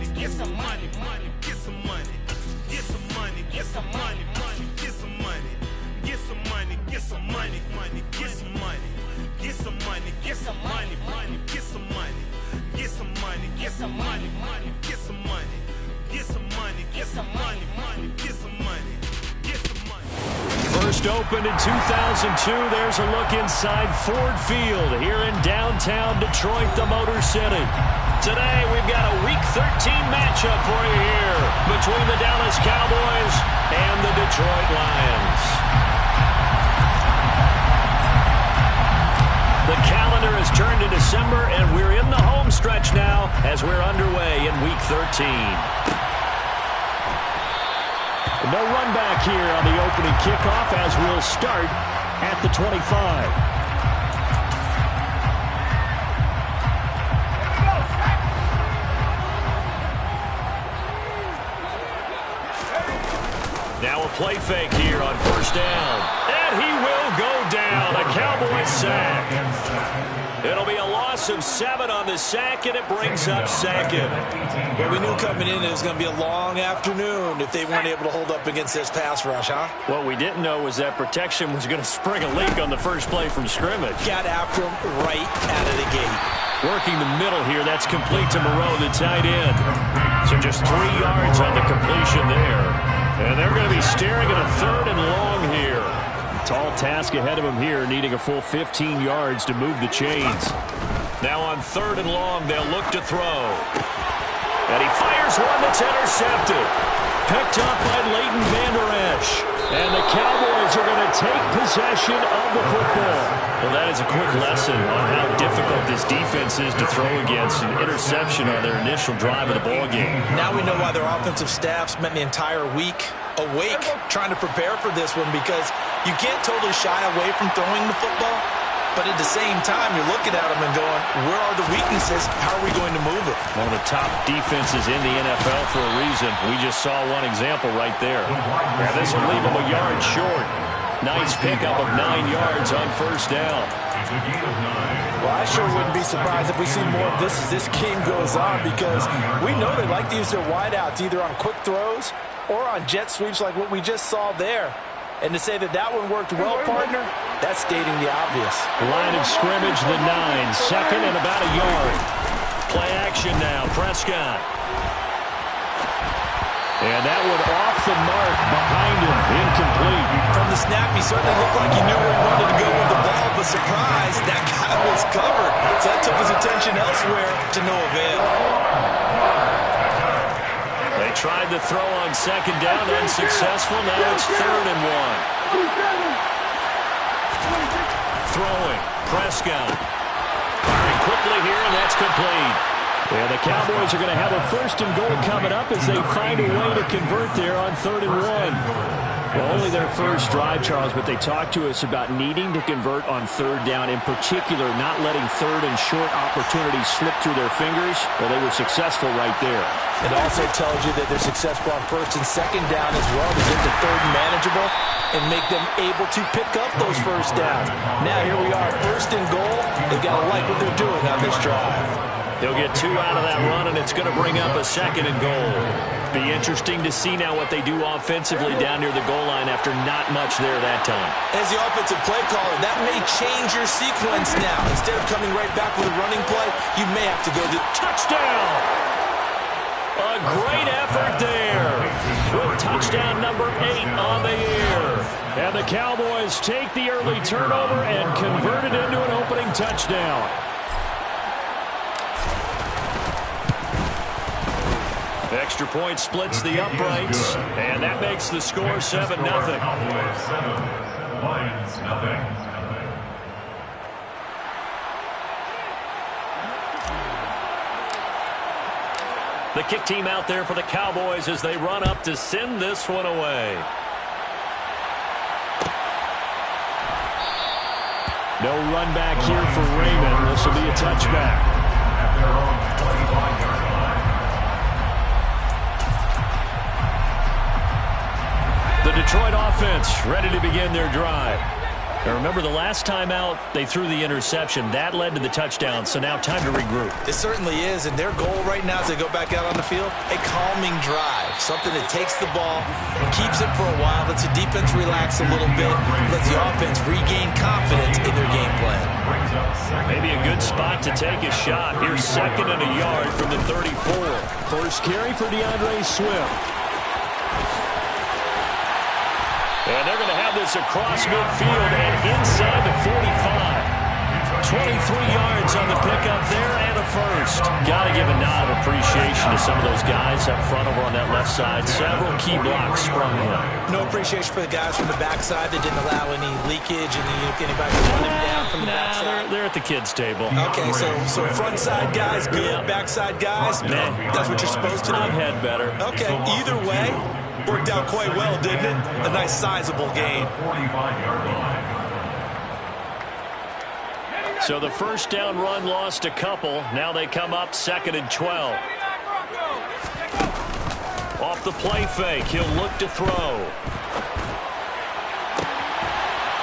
money, get some money, get some money, get some money, get some money, get some money, get some money, get some money, get some money, get some money, get some money, get some money, get some money, get some money, get some money, get some money, get some money, get some money, get some money. First opened in 2002. There's a look inside Ford Field here in downtown Detroit, the Motor City. Today, we've got a Week 13 matchup for you here between the Dallas Cowboys and the Detroit Lions. The calendar has turned to December, and we're in the home stretch now as we're underway in Week 13. No run back here on the opening kickoff as we'll start at the 25. Now a play fake here on first down. And he will go down. A Cowboys sack. It'll be a loss of 7 on the sack, and it brings up second. Well, we knew coming in it was going to be a long afternoon if they weren't able to hold up against this pass rush, huh? What we didn't know was that protection was going to spring a leak on the first play from scrimmage. Got after him right out of the gate. Working the middle here, that's complete to Moreau, the tight end. So just 3 yards on the completion there. And they're going to be staring at a 3rd and long here. Tall task ahead of him here, needing a full 15 yards to move the chains. Now on 3rd and long, they'll look to throw. And he fires one that's intercepted. Picked up by Leighton Vander Esch. And the Cowboys are going to take possession of the football. Well, that is a quick lesson on how difficult this defense is to throw against. An interception on their initial drive of the ballgame. Now we know why their offensive staff spent the entire week awake trying to prepare for this one, because you can't totally shy away from throwing the football. But at the same time, you're looking at them and going, where are the weaknesses? How are we going to move it? One of the top defenses in the NFL for a reason. We just saw one example right there. Now this will leave them a yard short. Nice pickup of 9 yards on first down. Well, I sure wouldn't be surprised if we see more of this as this game goes on, because we know they like to use their wideouts either on quick throws or on jet sweeps like what we just saw there. And to say that that one worked well, partner, that's stating the obvious. Line of scrimmage, the 9. 2nd and about a yard. Play action now, Prescott. And that one off the mark behind him, incomplete. From the snap, he certainly looked like he knew where he wanted to go with the ball, but surprise, that guy was covered. So that took his attention elsewhere to no avail. They tried to throw on 2nd down, unsuccessful. Now it's 3rd and 1. Throwing, Prescott. Firing quickly here, and that's complete. And the Cowboys are going to have a 1st and goal coming up as they find a way to convert there on 3rd and 1. Well, only their first drive, Charles, but they talked to us about needing to convert on 3rd down, in particular not letting 3rd and short opportunities slip through their fingers. Well, they were successful right there. It also tells you that they're successful on 1st and 2nd down as well, to get the 3rd manageable and make them able to pick up those first downs. Now here we are, 1st and goal. They've got to like what they're doing on this drive. They'll get 2 out of that run, and it's going to bring up a 2nd and goal. Be interesting to see now what they do offensively down near the goal line after not much there that time. As the offensive play caller, that may change your sequence now. Instead of coming right back with a running play, you may have to go to touchdown. A great effort there. With touchdown number 8 on the year. And the Cowboys take the early turnover and convert it into an opening touchdown. Extra point splits the uprights, and that makes the score 7-0. Lions, nothing. The kick team out there for the Cowboys as they run up to send this one away. No run back here for Raymond. This will be a touchback. At their own 25-yard line. The Detroit offense ready to begin their drive. Now remember, the last time out, they threw the interception. That led to the touchdown, so now time to regroup. It certainly is, and their goal right now as they go back out on the field, a calming drive, something that takes the ball, keeps it for a while, lets the defense relax a little bit, lets the offense regain confidence in their game plan. Maybe a good spot to take a shot. Here's 2nd and a yard from the 34. First carry for DeAndre Swift. And they're going to have this across midfield and inside the 45. 23 yards on the pickup there and a first. Got to give a nod of appreciation to some of those guys up front over on that left side. Several key blocks sprung him. No appreciation for the guys from the backside that didn't allow any leakage and anybody to run him down from the backside. They're at the kids' table. Okay, so front side guys good, backside guys, that's what you're supposed to do? I've had better. Okay, either way, worked out quite well, didn't it? A nice sizable gain. 45-yard line. So the first down run lost a couple. Now they come up 2nd and 12. Off the play fake, he'll look to throw.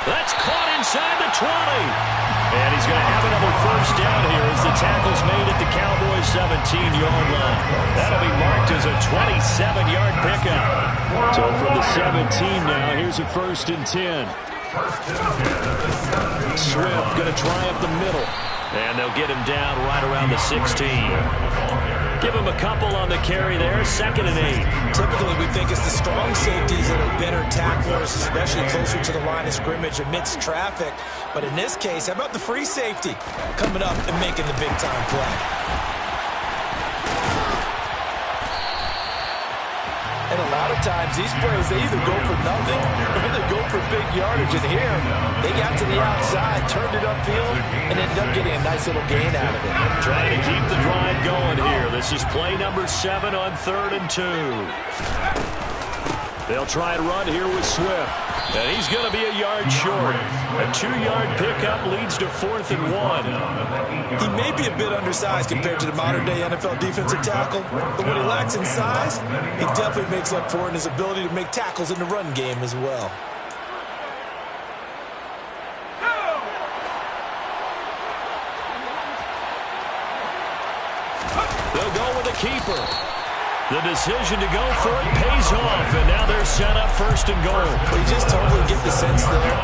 That's caught inside the 20. And he's going to have another first down here as the tackle's made at the Cowboys' 17-yard line. That'll be marked as a 27-yard pickup. So from the 17 now, here's a 1st and 10. Swift going to try up the middle. And they'll get him down right around the 16. Give him a couple on the carry there. 2nd and 8. Typically, we think it's the strong safeties that are better tacklers, especially closer to the line of scrimmage amidst traffic. But in this case, how about the free safety coming up and making the big-time play? And a lot of times, these plays, they either go for nothing or they go for big yardage. And here, they got to the outside, turned it upfield, and ended up getting a nice little gain out of it. Trying to keep the drive going here. This is play number 7 on 3rd and 2. They'll try and run here with Swift. And he's going to be a yard short. A 2-yard pickup leads to 4th and 1. He may be a bit undersized compared to the modern-day NFL defensive tackle, but what he lacks in size, he definitely makes up for in his ability to make tackles in the run game as well. They'll go with the keeper. The decision to go for it pays off, and now they're set up 1st and goal. We just totally get the sense there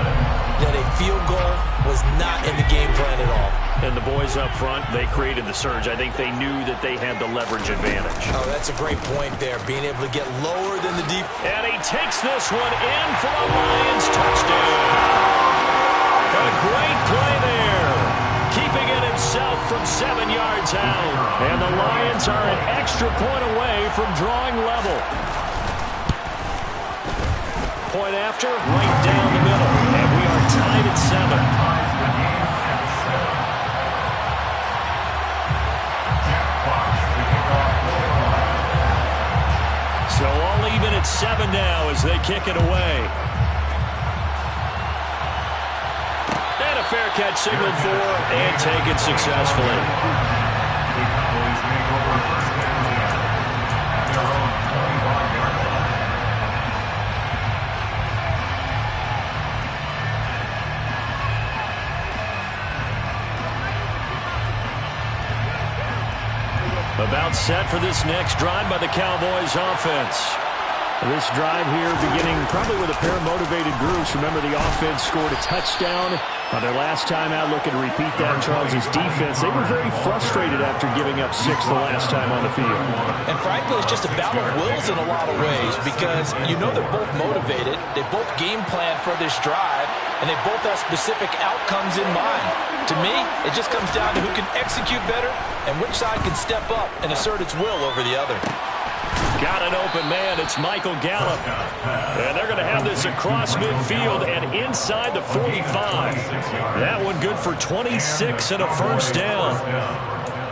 that a field goal was not in the game plan at all. And the boys up front, they created the surge. I think they knew that they had the leverage advantage. Oh, that's a great point there, being able to get lower than the deep. And he takes this one in for a Lions touchdown. A great play there. Keeping it himself from 7 yards out. And the Lions are an extra point away from drawing level. Point after, right down the middle. And we are tied at 7. So all even at 7 now as they kick it away. And a fair catch signaled for and taken successfully. About set for this next drive by the Cowboys offense. This drive here beginning probably with a pair of motivated groups. Remember, the offense scored a touchdown on their last time out. Looking to repeat that. Charles' defense, they were very frustrated after giving up 6 the last time on the field. And frankly, it's just a battle of wills in a lot of ways because you know they're both motivated. They both game plan for this drive, and they both have specific outcomes in mind. To me, it just comes down to who can execute better and which side can step up and assert its will over the other. Got an open man. It's Michael Gallup. And they're going to have this across midfield and inside the 45. That one good for 26 and a first down.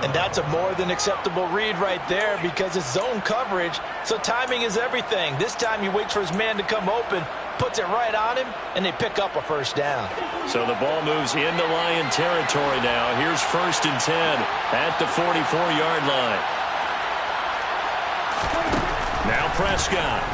And that's a more than acceptable read right there because it's zone coverage, so timing is everything. This time he waits for his man to come open, puts it right on him, and they pick up a first down. So the ball moves into Lion territory now. Here's 1st and 10 at the 44-yard line. Now Prescott.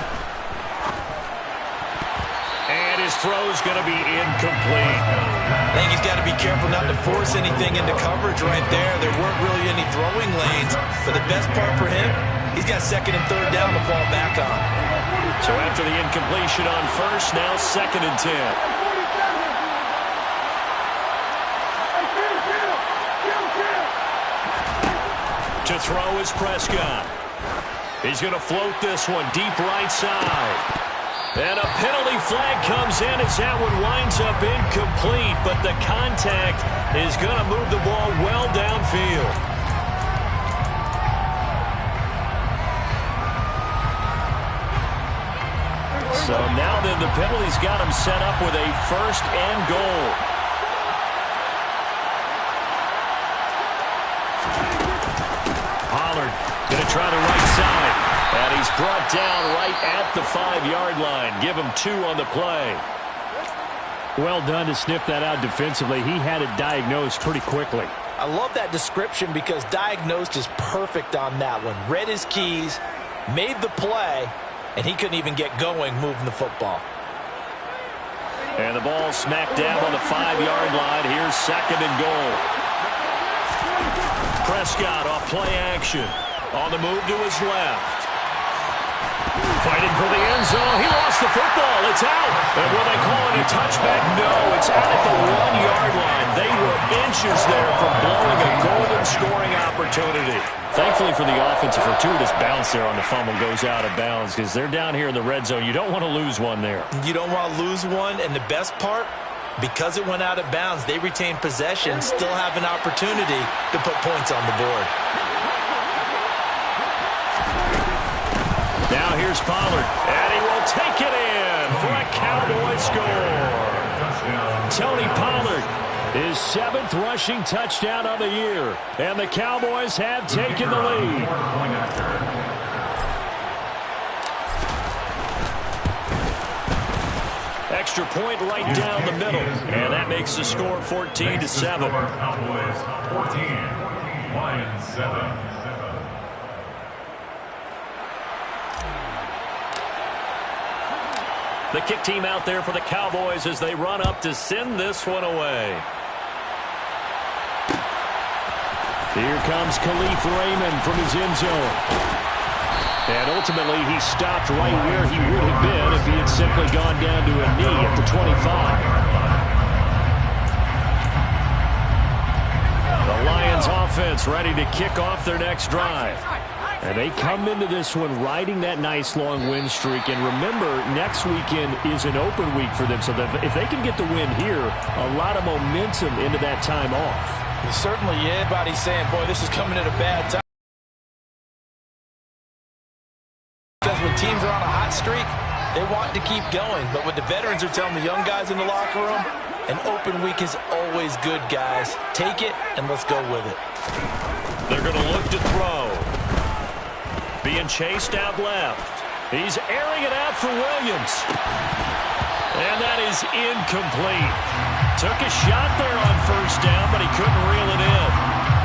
And his throw's going to be incomplete. I think he's got to be careful not to force anything into coverage right there. There weren't really any throwing lanes, but the best part for him, he's got second and third down to fall back on. So after the incompletion on first, now 2nd and 10. To throw is Prescott. He's going to float this one deep right side. And a penalty flag comes in as that one winds up incomplete, but the contact is going to move the ball well downfield. So now then the penalty's got him set up with a 1st and goal. Pollard going to try the right side. And he's brought down right at the 5-yard line. Give him 2 on the play. Well done to sniff that out defensively. He had it diagnosed pretty quickly. I love that description because diagnosed is perfect on that one. Read his keys, made the play, and he couldn't even get going moving the football. And the ball smack dab on the 5-yard line. Here's 2nd and goal. Prescott off play action. On the move to his left. Fighting for the end zone. He lost the football. It's out. And will they call it a touchback? No, it's out at the 1-yard line. They were inches there from blowing a golden scoring opportunity. Thankfully for the offense, a fortuitous bounce there on the fumble goes out of bounds because they're down here in the red zone. You don't want to lose one there. You don't want to lose one, and the best part, because it went out of bounds, they retain possession, still have an opportunity to put points on the board. Now here's Pollard, and he will take it in for a Cowboy score. Tony Pollard, his 7th rushing touchdown of the year, and the Cowboys have taken the lead. Extra point right down the middle, and that makes the score 14-7. Cowboys 14, Lions 7. The kick team out there for the Cowboys as they run up to send this one away. Here comes Khalif Raymond from his end zone. And ultimately, he stopped right where he would have been if he had simply gone down to a knee at the 25. The Lions offense ready to kick off their next drive. And they come into this one riding that nice long win streak. And remember, next weekend is an open week for them. So that if they can get the win here, a lot of momentum into that time off. Certainly, everybody's saying, boy, this is coming at a bad time. Because when teams are on a hot streak, they want to keep going. But what the veterans are telling the young guys in the locker room, an open week is always good, guys. Take it, and let's go with it. They're going to look to throw. Being chased out left. He's airing it out for Williams. And that is incomplete. Took a shot there on 1st down, but he couldn't reel it in.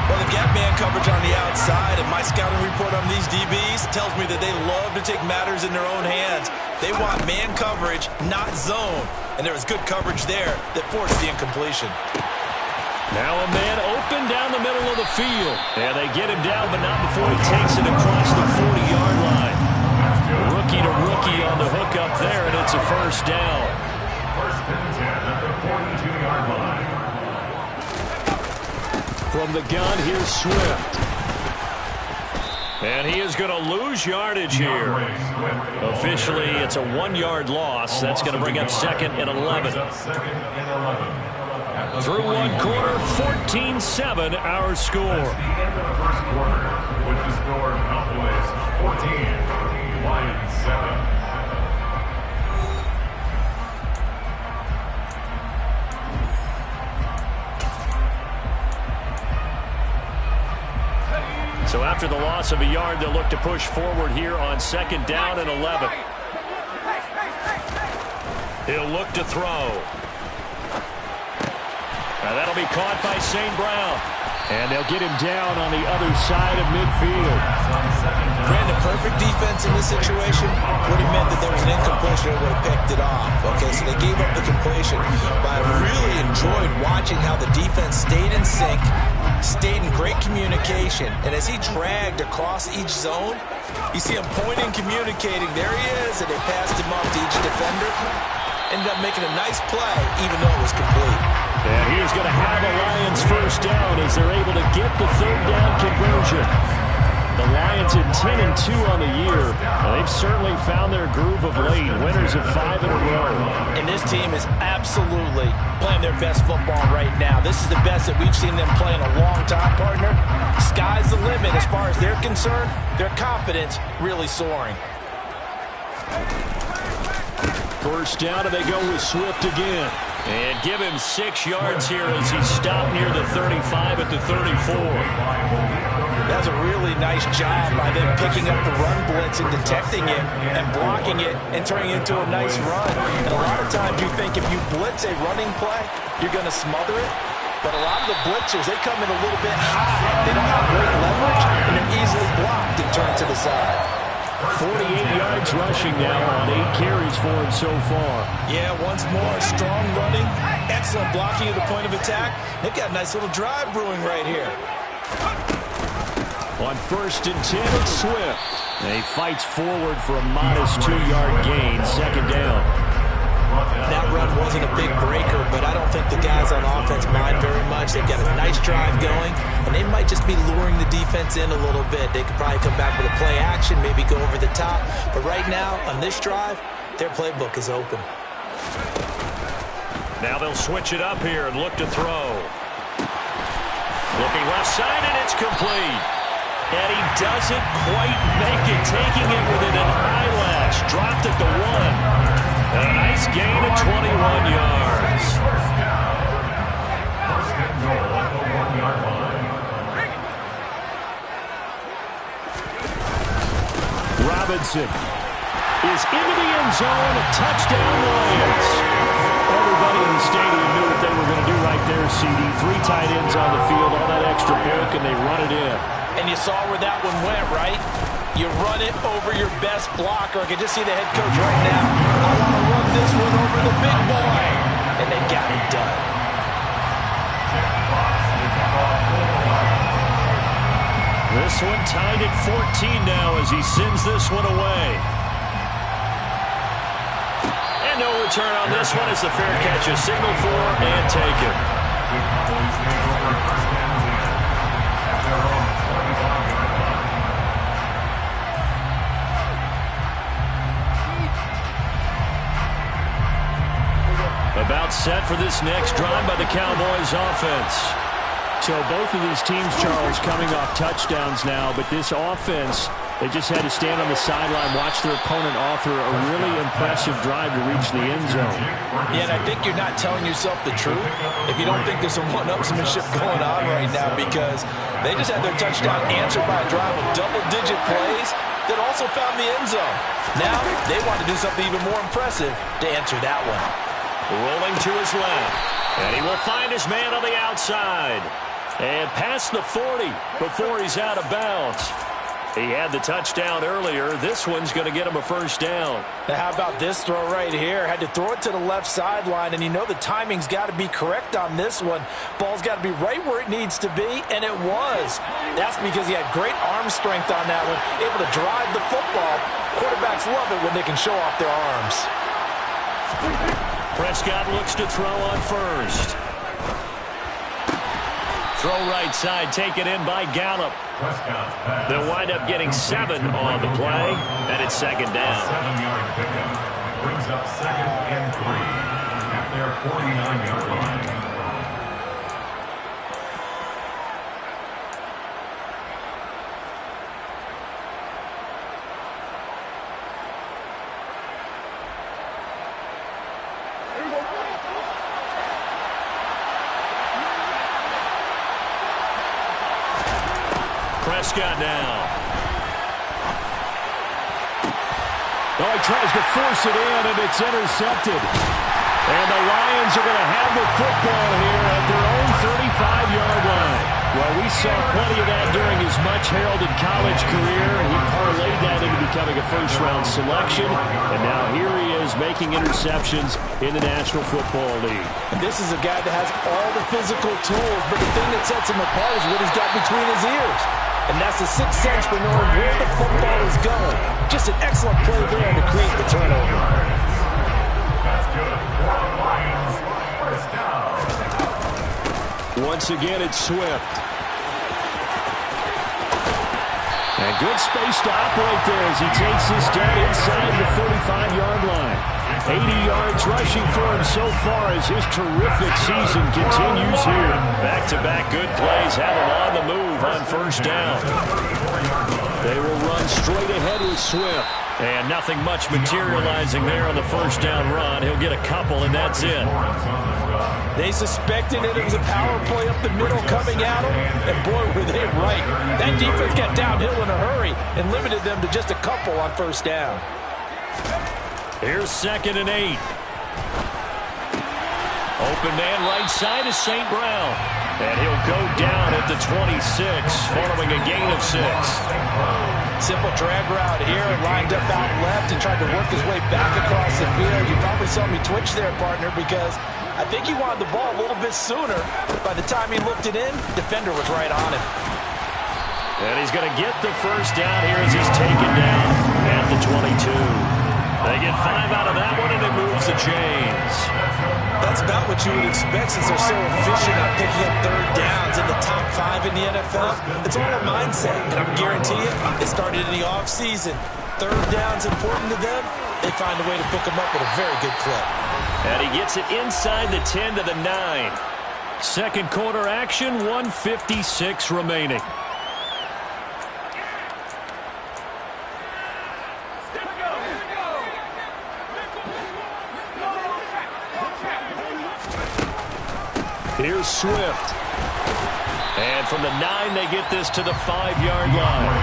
Well, they've got man coverage on the outside, and my scouting report on these DBs tells me that they love to take matters in their own hands. They want man coverage, not zone. And there was good coverage there that forced the incompletion. Now a man open down the middle of the field. And they get him down, but not before he takes it across the 40-yard line. Rookie to rookie on the hook up there, and it's a 1st down. 1st and 10 at the 42-yard line. From the gun, here's Swift. And he is going to lose yardage here. Officially, it's a 1-yard loss. That's going to bring up 2nd and 11. Through 1 quarter, 14-7 our score. That's the end of the 1st quarter, with the score Cowboys 14, Lions 7. So after the loss of a yard, they'll look to push forward here on 2nd down and 11. He'll look to throw. Now that'll be caught by St. Brown. And they'll get him down on the other side of midfield. Brandon, perfect defense in this situation would have meant that there was an incompletion and would have picked it off. Okay, so they gave up the completion. But I really enjoyed watching how the defense stayed in sync, stayed in great communication. And as he dragged across each zone, you see him pointing, communicating. There he is, and they passed him off to each defender. Ended up making a nice play, even though it was complete. And he's going to have the Lions first down as they're able to get the third down conversion. The Lions at 10-2 on the year. They've certainly found their groove of late. Winners of 5 in a row. And this team is absolutely playing their best football right now. This is the best that we've seen them play in a long time, partner. Sky's the limit as far as they're concerned. Their confidence really soaring. First down, and they go with Swift again. And give him 6 yards here as he stopped near the 35 at the 34. That's a really nice job by them picking up the run blitz and detecting it and blocking it and turning it into a nice run. And a lot of times you think if you blitz a running play, you're going to smother it. But a lot of the blitzers, they come in a little bit high. They don't have great leverage, and they're easily blocked and turned to the side. 48 yards rushing now on 8 carries for him so far. Yeah, once more, strong running, excellent blocking at the point of attack. They've got a nice little drive brewing right here. On 1st and 10, it's Swift. And he fights forward for a modest 2-yard gain, 2nd down. That run wasn't a big breaker, but I don't think the guys on offense mind very much. They've got a nice drive going, and they might just be luring the defense in a little bit. They could probably come back with a play action, maybe go over the top. But right now, on this drive, their playbook is open. Now they'll switch it up here and look to throw. Looking left side, and it's complete. And he doesn't quite make it, taking it within an eyelash. Dropped at the 1. A nice gain of 21 yards. First and goal at the 1-yard line. Robinson is into the end zone. Touchdown, Lions. Everybody in the stadium knew what they were going to do right there, CD. 3 tight ends on the field, all that extra bulk, and they run it in. And you saw where that one went, right? You run it over your best blocker. I can just see the head coach right now. I want to run this one over the big boy. And they got it done. This one tied at 14 now as he sends this one away. And no return on this one as the fair catch is signaled for and taken. About set for this next drive by the Cowboys offense. So both of these teams, Charles, coming off touchdowns now, but this offense, they just had to stand on the sideline, watch their opponent author a really impressive drive to reach the end zone. Yeah, and I think you're not telling yourself the truth if you don't think there's some one-upsmanship going on right now, because they just had their touchdown answered by a drive of double-digit plays that also found the end zone. Now they want to do something even more impressive to answer that one. Rolling to his left. And he will find his man on the outside. And past the 40 before he's out of bounds. He had the touchdown earlier. This one's going to get him a first down. Now how about this throw right here? Had to throw it to the left sideline, and you know the timing's got to be correct on this one. Ball's got to be right where it needs to be, and it was. That's because he had great arm strength on that one, able to drive the football. Quarterbacks love it when they can show off their arms. Prescott looks to throw on first. Throw right side, taken in by Gallup. They'll wind up getting 7 on the play, and it's 2nd down. 7-yard pickup brings up 2nd and 3 at their 49-yard line. Prescott now. Oh, he tries to force it in, and it's intercepted. And the Lions are going to have the football here at their own 35-yard line. Well, we saw plenty of that during his much-heralded college career. He parlayed that into becoming a first-round selection, and now here he is making interceptions in the National Football League. And this is a guy that has all the physical tools, but the thing that sets him apart is what he's got between his ears. And that's the sixth sense for knowing where the football is going. Just an excellent play there to create the turnover. That's good. For the Lions, first down. Once again, it's Swift. And good space to operate there as he takes this down inside the 35-yard line. 80 yards rushing for him so far as his terrific season continues here. Back-to-back good plays have him on the move on first down. They will run straight ahead with Swift. And nothing much materializing there on the first down run. He'll get a couple, and that's it. They suspected it was a power play up the middle coming at them, and boy, were they right. That defense got downhill in a hurry and limited them to just a couple on first down. Here's 2nd and 8. Open man right side is St. Brown. And he'll go down at the 26, following a gain of 6. Simple drag route here, lined up out left and tried to work his way back across the field. You probably saw me twitch there, partner, because I think he wanted the ball a little bit sooner. By the time he looked it in, defender was right on him. And he's going to get the first down here as he's taken down at the 22. They get 5 out of that one, and it moves the chains. That's about what you would expect since they're so efficient at picking up third downs in the top 5 in the NFL. It's all a mindset, and I guarantee you, it started in the offseason. Third down's important to them. They find a way to pick them up with a very good clip. And he gets it inside the 10 to the 9. Second quarter action, 1:56 remaining. Here's Swift. And from the 9, they get this to the 5-yard line.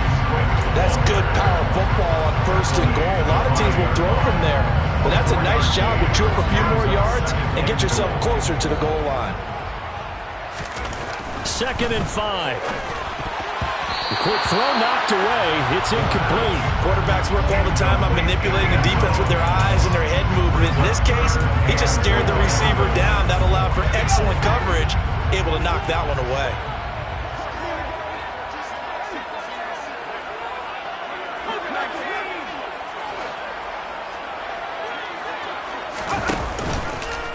That's good power football on first and goal. A lot of teams will throw from there. But that's a nice job to chew up a few more yards and get yourself closer to the goal line. 2nd and 5. The quick throw knocked away. It's incomplete. Quarterbacks work all the time on manipulating the defense with their eyes and their head movement. In this case, he just stared the receiver down. That allowed for excellent coverage, able to knock that one away.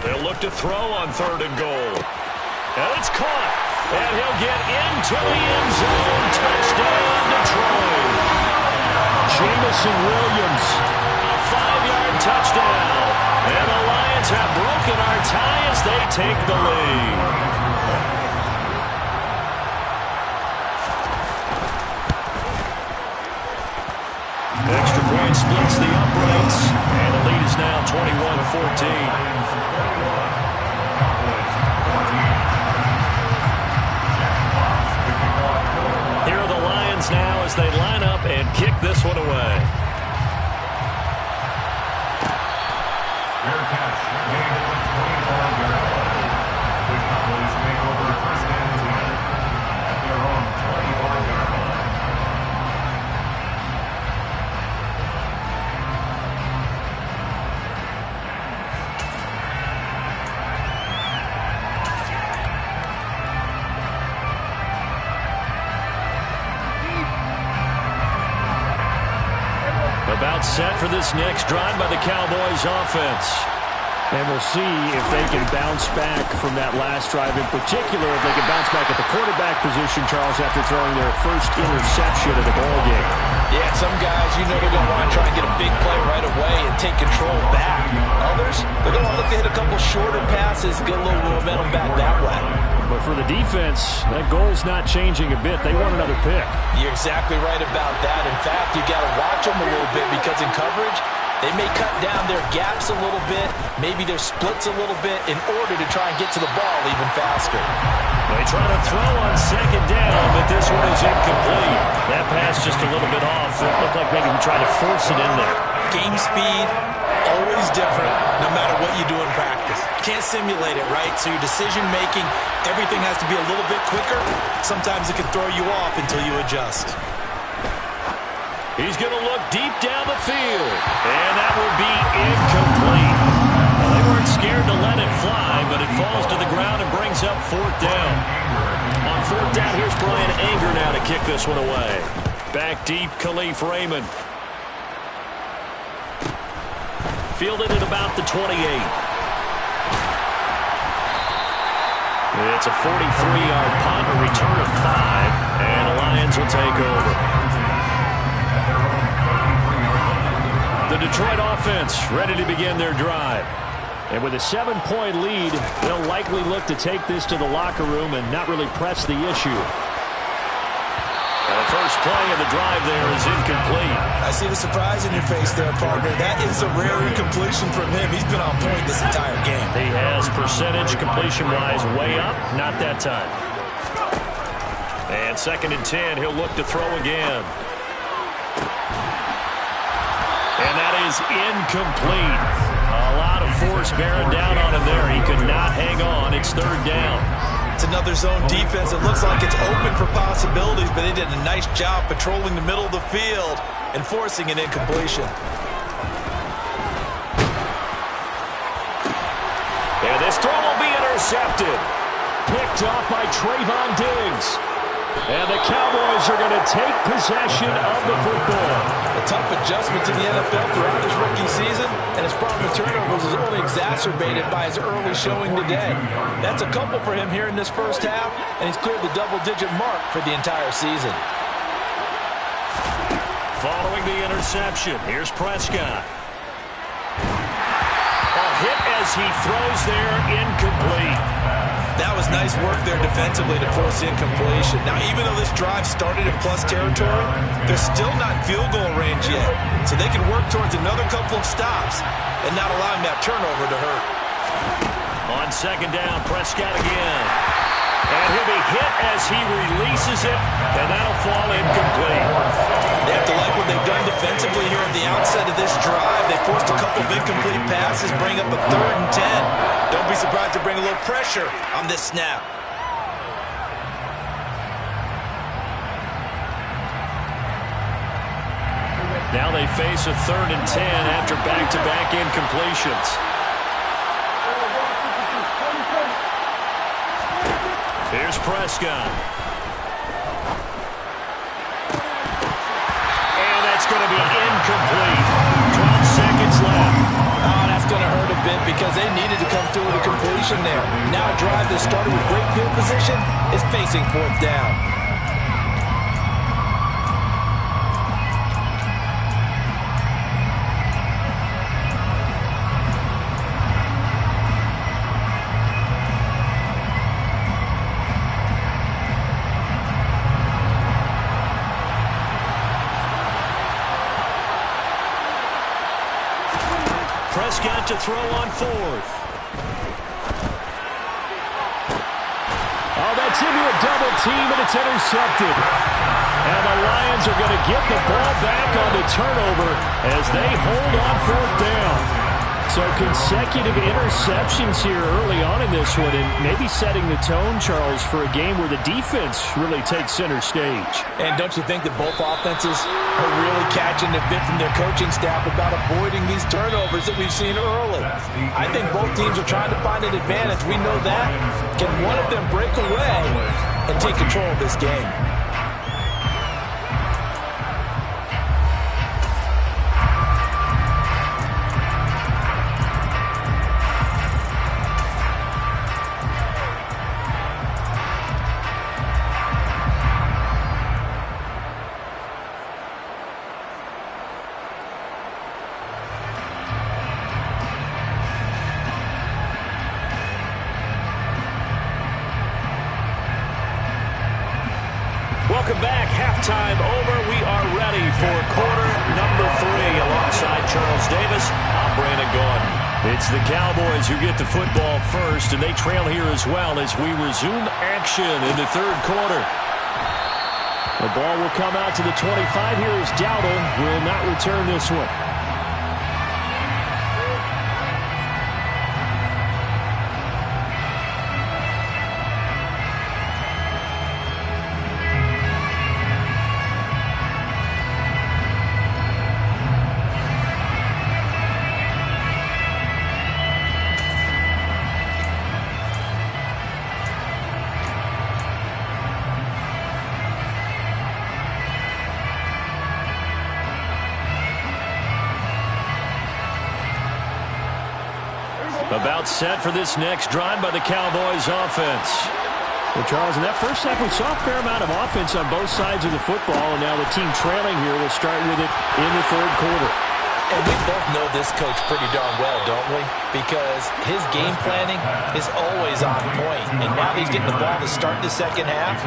They'll look to throw on 3rd and goal. And it's caught. And he'll get into the end zone. Touchdown, Detroit. Jamison Williams. A 5-yard touchdown. And the Lions have broken our tie as they take the lead. Extra point splits the uprights. And the lead is now 21-14. Now as they line up and kick this one away. Fair catch. Made at the 24-yard line. The Cowboys take over 1st and 10 at their own 24-yard line. About set for this next drive by the Cowboys offense. And we'll see if they can bounce back from that last drive. In particular, if they can bounce back at the quarterback position, Charles, after throwing their first interception of the ballgame. Yeah, some guys, you know they're going to want to try and get a big play right away and take control back. Others, they're going to want to look to hit a couple shorter passes, get a little momentum back that way. But for the defense, that goal's not changing a bit. They want another pick. You're exactly right about that. In fact, you got to watch them a little bit because in coverage, they may cut down their gaps a little bit, maybe their splits a little bit in order to try and get to the ball even faster. They try to throw on 2nd down, but this one is incomplete. That pass just a little bit off. It looked like maybe he tried to force it in there. Game speed, always different no matter what you do in practice. You can't simulate it, right? So your decision-making, everything has to be a little bit quicker. Sometimes it can throw you off until you adjust. He's going to look deep down the field, and that will be incomplete. Well, they weren't scared to let it fly, but it falls to the ground and brings up fourth down. On fourth down, here's Bryan Anger now to kick this one away. Back deep, Khalif Raymond. Fielded at about the 28. It's a 43-yard punt, a return of 5, and the Lions will take over. The Detroit offense ready to begin their drive. And with a 7-point lead, they'll likely look to take this to the locker room and not really press the issue. And the first play of the drive there is incomplete. I see the surprise in your face there, partner. That is a rare incompletion from him. He's been on point this entire game. He has percentage completion-wise way up, not that time. And 2nd and 10, he'll look to throw again. And that is incomplete. A lot of force bearing down on him there. He could not hang on. It's 3rd down. It's another zone defense. It looks like it's open for possibilities, but they did a nice job patrolling the middle of the field and forcing an incompletion. And this throw will be intercepted. Picked off by Trayvon Diggs. And the Cowboys are going to take possession of the football. A tough adjustment to the NFL throughout his rookie season, and his problem with turnovers is only exacerbated by his early showing today. That's a couple for him here in this first half, and he's cleared the double-digit mark for the entire season. Following the interception, here's Prescott. A hit as he throws there, incomplete. That was nice work there defensively to force incompletion. Now, even though this drive started in plus territory, they're still not in field goal range yet. So they can work towards another couple of stops and not allowing that turnover to hurt. On 2nd down, Prescott again. And he'll be hit as he releases it, and that'll fall incomplete. They have to like what they've done defensively here at the outset of this drive. They forced a couple of incomplete passes, bring up a 3rd and 10. Don't be surprised to bring a little pressure on this snap. Now they face a 3rd and 10 after back-to-back incompletions. Here's Prescott. And that's going to be incomplete. 12 seconds left. Oh, that's going to hurt a bit because they needed to come through with a completion there. Now a drive that started with great field position is facing 4th down. Prescott to throw on 4th. Oh, that's into a double team, and it's intercepted. And the Lions are going to get the ball back on the turnover as they hold on 4th down. So consecutive interceptions here early on in this one, and maybe setting the tone, Charles, for a game where the defense really takes center stage. And don't you think that both offenses are really catching the bit from their coaching staff about avoiding these turnovers that we've seen early? I think both teams are trying to find an advantage. We know that. Can one of them break away and take control of this game? Welcome back. Halftime over. We are ready for quarter number 3. Alongside Charles Davis, I'm Brandon Gaudin. It's the Cowboys who get the football first, and they trail here as well as we resume action in the 3rd quarter. The ball will come out to the 25 here as Dowdle will not return this one. About set for this next drive by the Cowboys offense. Well, Charles, in that first half, we saw a fair amount of offense on both sides of the football, and now the team trailing here will start with it in the third quarter. And we both know this coach pretty darn well, don't we? Because his game planning is always on point. And now that he's getting the ball to start the second half,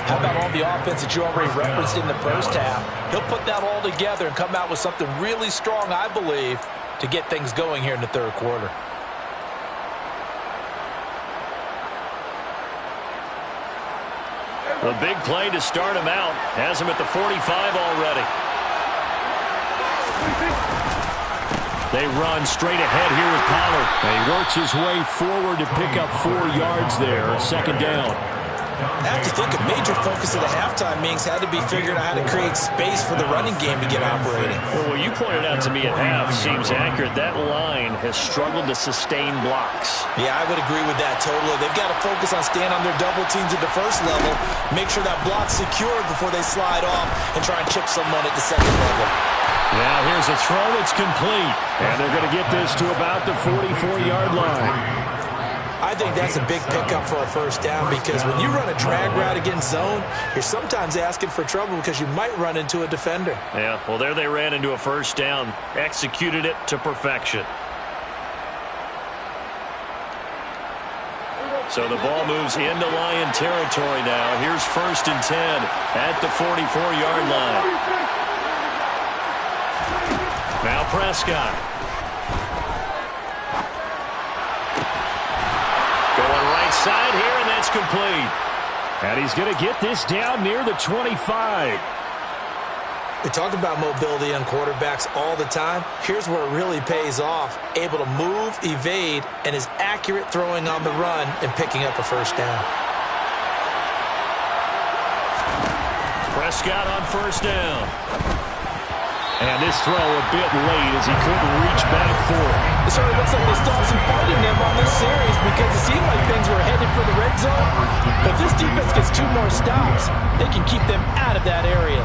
how about all the offense that you already referenced in the first half? He'll put that all together and come out with something really strong, I believe, to get things going here in the third quarter. The big play to start him out has him at the 45 already. They run straight ahead here with Pollard. And he works his way forward to pick up 4 yards there, second down. I have to think a major focus of the halftime meetings had to be figuring out how to create space for the running game to get operating. Well, what you pointed out to me at half seems accurate. That line has struggled to sustain blocks. Yeah, I would agree with that totally. They've got to focus on staying on their double teams at the first level, make sure that block's secured before they slide off and try and chip someone at the second level. Now here's a throw. It's complete. And they're going to get this to about the 44-yard line. I think that's a big pickup for a first down because when you run a drag route against zone, you're sometimes asking for trouble because you might run into a defender. Yeah, well, there they ran into a first down, executed it to perfection. So the ball moves into Lion territory now. Here's 1st and 10 at the 44-yard line. Now Prescott. Going right side here, and that's complete. And he's going to get this down near the 25. We talk about mobility on quarterbacks all the time. Here's where it really pays off. Able to move, evade, and is accurate throwing on the run and picking up a first down. Prescott on first down. And this throw a bit late as he couldn't reach back for it. It certainly looks like they stopped some fighting them on this series because it seemed like things were headed for the red zone. But if this defense gets 2 more stops, they can keep them out of that area.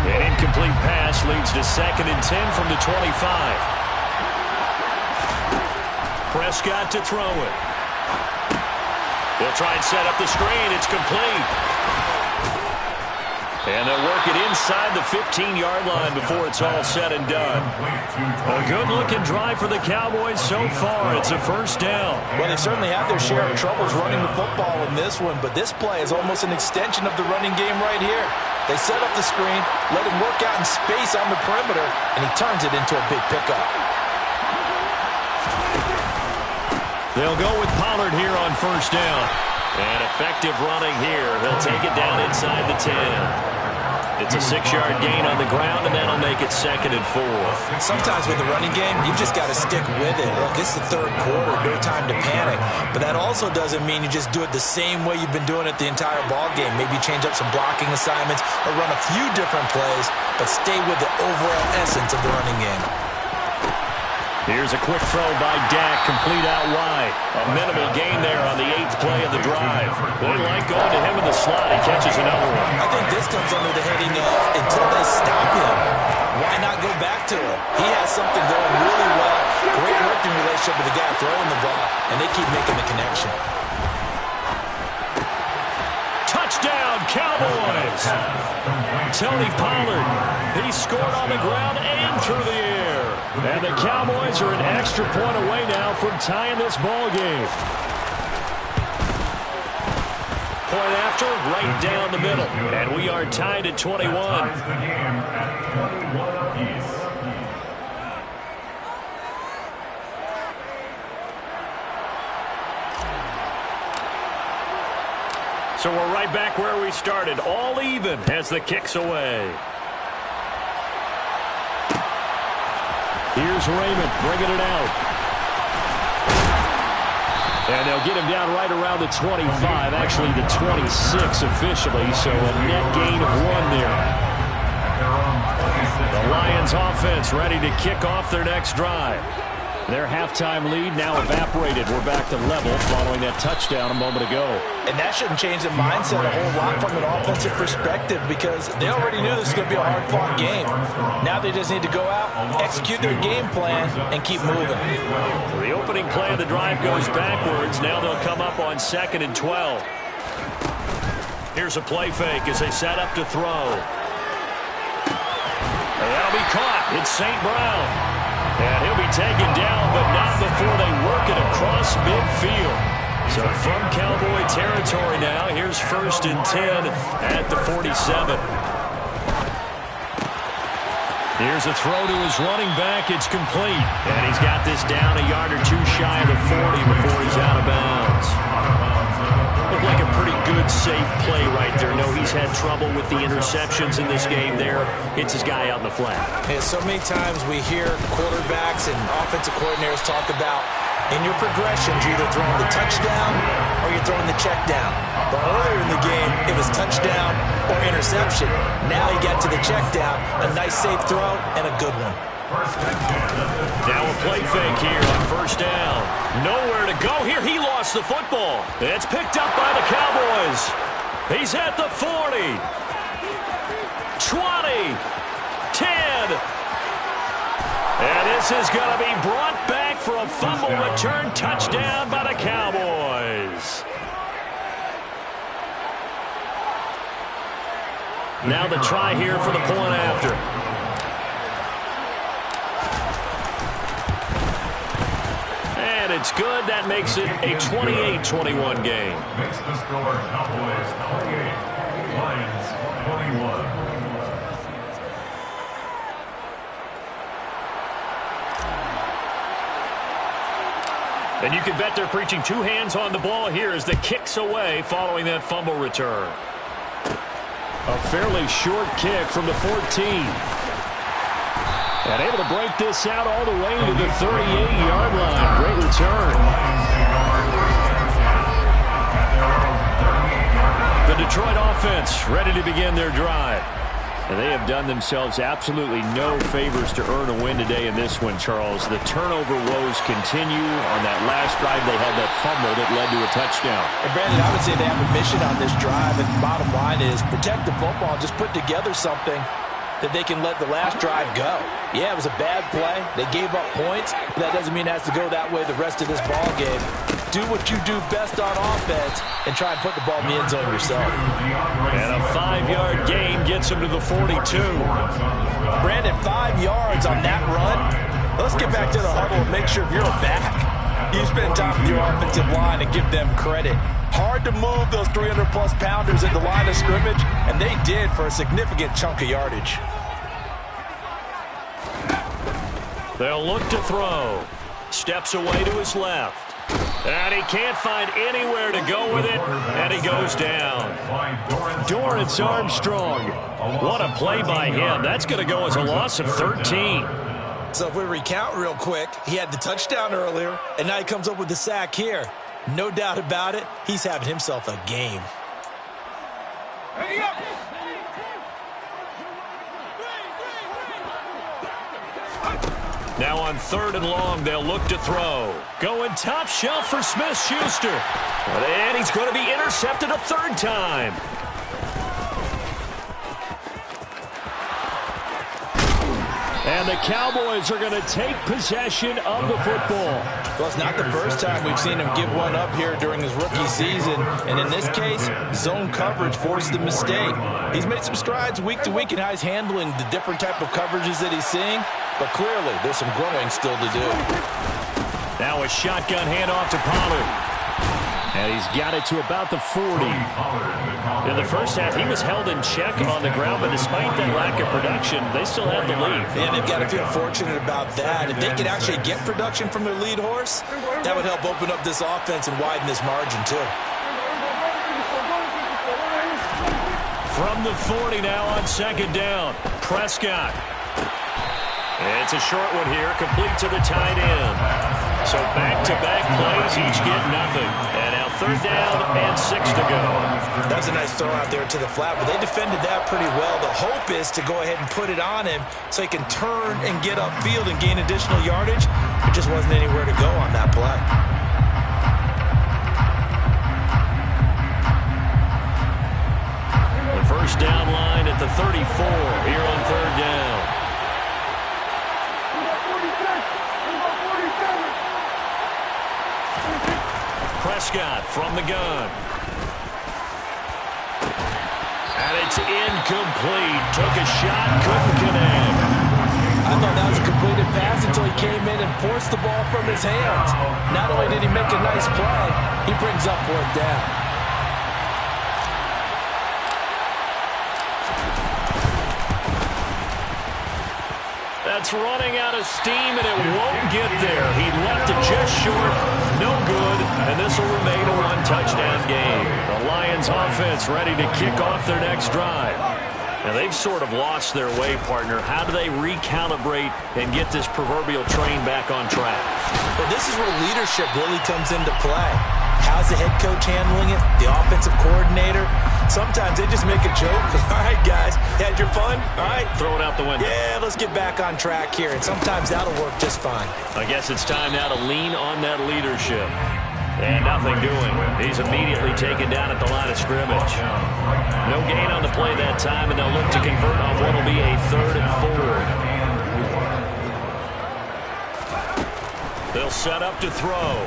An incomplete pass leads to 2nd and 10 from the 25. Prescott to throw it. They'll try and set up the screen. It's complete. And they'll work it inside the 15-yard line before it's all said and done. A good-looking drive for the Cowboys so far. It's a first down. Well, they certainly have their share of troubles running the football in this one, but this play is almost an extension of the running game right here. They set up the screen, let him work out in space on the perimeter, and he turns it into a big pickup. They'll go with Pollard here on first down. And effective running here. He'll take it down inside the 10. It's a 6-yard gain on the ground, and that'll make it 2nd and 4. Sometimes with the running game, you've just got to stick with it. Look, it's the third quarter, no time to panic. But that also doesn't mean you just do it the same way you've been doing it the entire ball game. Maybe change up some blocking assignments or run a few different plays, but stay with the overall essence of the running game. Here's a quick throw by Dak, complete out wide. A minimal gain there on the 8th play of the drive. They like going to him in the slot. He catches another one. I think this comes under the heading of until they stop him, why not go back to him? He has something going really well. Great working relationship with the guy throwing the ball, and they keep making the connection. Touchdown, Cowboys! Tony Pollard, he scored on the ground and through the air. And the Cowboys are an extra point away now from tying this ball game. Point after, right down the middle. And we are tied at 21. Ties the game at 21 apiece. So we're right back where we started, all even as the kick's away. Here's Raymond bringing it out. And they'll get him down right around the 25, actually the 26 officially, so a net gain of 1 there. The Lions offense ready to kick off their next drive. Their halftime lead now evaporated. We're back to level following that touchdown a moment ago. And that shouldn't change the mindset a whole lot from an offensive perspective because they already knew this was going to be a hard-fought game. Now they just need to go out, execute their game plan, and keep moving. The opening play of the drive goes backwards. Now they'll come up on 2nd and 12. Here's a play fake as they set up to throw. And that'll be caught. It's St. Brown. And he'll be taken down, but not before they work it across midfield. So from Cowboy territory now, here's 1st and 10 at the 47. Here's a throw to his running back. It's complete. And he's got this down a yard or two shy of the 40 before he's out of bounds. Looked like a pretty good, safe play right there. No, he's had trouble with the interceptions in this game there. Hits his guy out in the flat. And so many times we hear quarterbacks and offensive coordinators talk about in your progressions, you're either throwing the touchdown or you're throwing the check down. But earlier in the game, it was touchdown or interception. Now he got to the check down, a nice safe throw, and a good one. Now a play fake here on 1st down. Nowhere to go here. He lost the football. It's picked up by the Cowboys. He's at the 40. 20. 10. And this is going to be brought back for a fumble return touchdown by the Cowboys. Now the try here for the point after. And it's good. That makes it a 28-21 game. Makes the score Cowboys 28, Lions 21. And you can bet they're preaching two hands on the ball here as the kick's away following that fumble return. A fairly short kick from the 14. And able to break this out all the way to the 38-yard line. Great return. The Detroit offense ready to begin their drive. And they have done themselves absolutely no favors to earn a win today in this one, Charles. The turnover woes continue. On that last drive, they had that fumble that led to a touchdown. And Brandon, I would say they have a mission on this drive, and the bottom line is protect the football, just put together something that they can let the last drive go. Yeah, it was a bad play. They gave up points, but that doesn't mean it has to go that way the rest of this ball game. Do what you do best on offense and try and put the ball in the end zone yourself. And a 5-yard gain gets him to the 42. Brandon, 5 yards on that run. Let's get back to the huddle and make sure if you're back, you spend time with your offensive line and give them credit. Hard to move those 300-plus pounders at the line of scrimmage, and they did for a significant chunk of yardage. They'll look to throw. Steps away to his left. And he can't find anywhere to go with it, and he goes down. Dorrance Armstrong. What a play by him. That's going to go as a loss of 13. So if we recount real quick, he had the touchdown earlier, and now he comes up with the sack here. No doubt about it, he's having himself a game. Now on 3rd and long, they'll look to throw. Going top shelf for Smith-Schuster. And he's going to be intercepted a 3rd time. And the Cowboys are going to take possession of the football. Well, it's not the first time we've seen him give one up here during his rookie season. And in this case, zone coverage forced the mistake. He's made some strides week to week in how he's handling the different type of coverages that he's seeing. But clearly, there's some growing still to do. Now a shotgun handoff to Pollard. And he's got it to about the 40. In the first half, he was held in check on the ground, but despite that lack of production, they still have the lead. And they've got to feel fortunate about that. If they could actually get production from their lead horse, that would help open up this offense and widen this margin, too. From the 40 now on 2nd down, Prescott. It's a short one here, complete to the tight end. So back-to-back plays, each get nothing. And now third down and 6 to go. That was a nice throw out there to the flat, but they defended that pretty well. The hope is to go ahead and put it on him so he can turn and get upfield and gain additional yardage. There just wasn't anywhere to go on that play. The first down line at the 34 here on third down. Prescott from the gun. And it's incomplete. Took a shot, couldn't connect. I thought that was a completed pass until he came in and forced the ball from his hands. Not only did he make a nice play, he brings up fourth down. That's running out of steam, and it won't get there. He left it just short. No good, and this will remain a one-touchdown game. The Lions offense ready to kick off their next drive. Now, they've sort of lost their way, partner. How do they recalibrate and get this proverbial train back on track? Well, this is where leadership really comes into play. How's the head coach handling it? The offensive coordinator? Sometimes they just make a joke. All right, guys, had your fun? All right. Throw it out the window. Yeah, let's get back on track here. And sometimes that'll work just fine. I guess it's time now to lean on that leadership. And nothing doing. He's immediately taken down at the line of scrimmage. No gain on the play that time, and they'll look to convert on what will be a 3rd and 4. They'll set up to throw.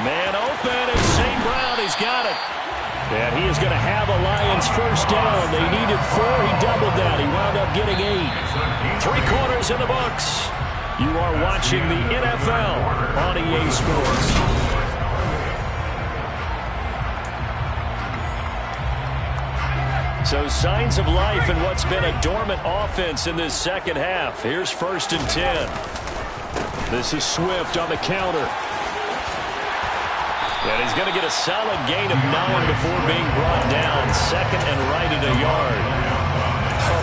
Man open, and St. Brown, he's got it. And he is going to have a Lions first down. They needed 4. He doubled that. He wound up getting 8. 3 quarters in the books. You are watching the NFL on EA Sports. So signs of life in what's been a dormant offense in this second half. Here's 1st and 10. This is Swift on the counter. And he's going to get a solid gain of 9 before being brought down. 2nd and right at a yard.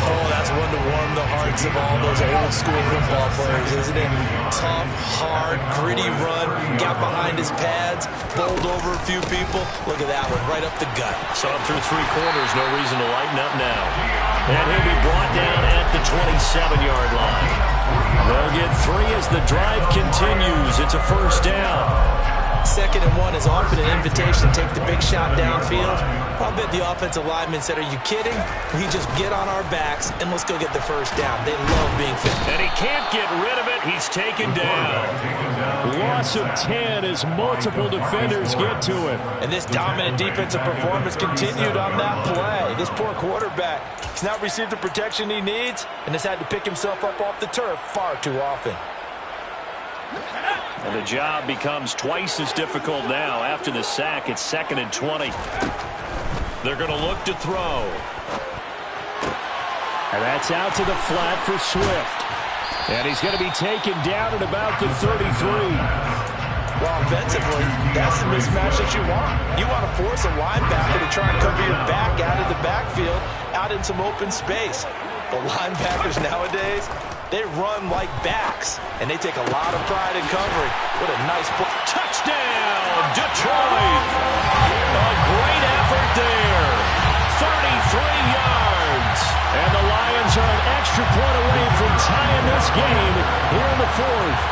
Oh, that's one to warm the hearts of all those old-school football players, isn't it? Tough, hard, gritty run. Got behind his pads, bowled over a few people. Look at that one, right up the gut. So up through 3 quarters, no reason to lighten up now. And he'll be brought down at the 27-yard line. They'll get 3 as the drive continues. It's a first down. 2nd and 1 is often an invitation to take the big shot downfield. I'll bet the offensive lineman said, are you kidding? We just get on our backs and let's go get the first down. They love being fit. And he can't get rid of it. He's taken down. Loss of 10 as multiple defenders get to him. And this dominant defensive performance continued on that play. This poor quarterback, he's not received the protection he needs and has had to pick himself up off the turf far too often. And the job becomes twice as difficult now. After the sack, it's 2nd and 20. They're going to look to throw. And that's out to the flat for Swift. And he's going to be taken down at about the 33. Well, offensively, that's the mismatch that you want. You want to force a linebacker to try and cover your back out of the backfield, out in some open space. The linebackers nowadays, they run like backs, and they take a lot of pride in covering. What a nice touchdown, Detroit! A great effort there. 33 yards. And the Lions are an extra point away from tying this game here in the 4th.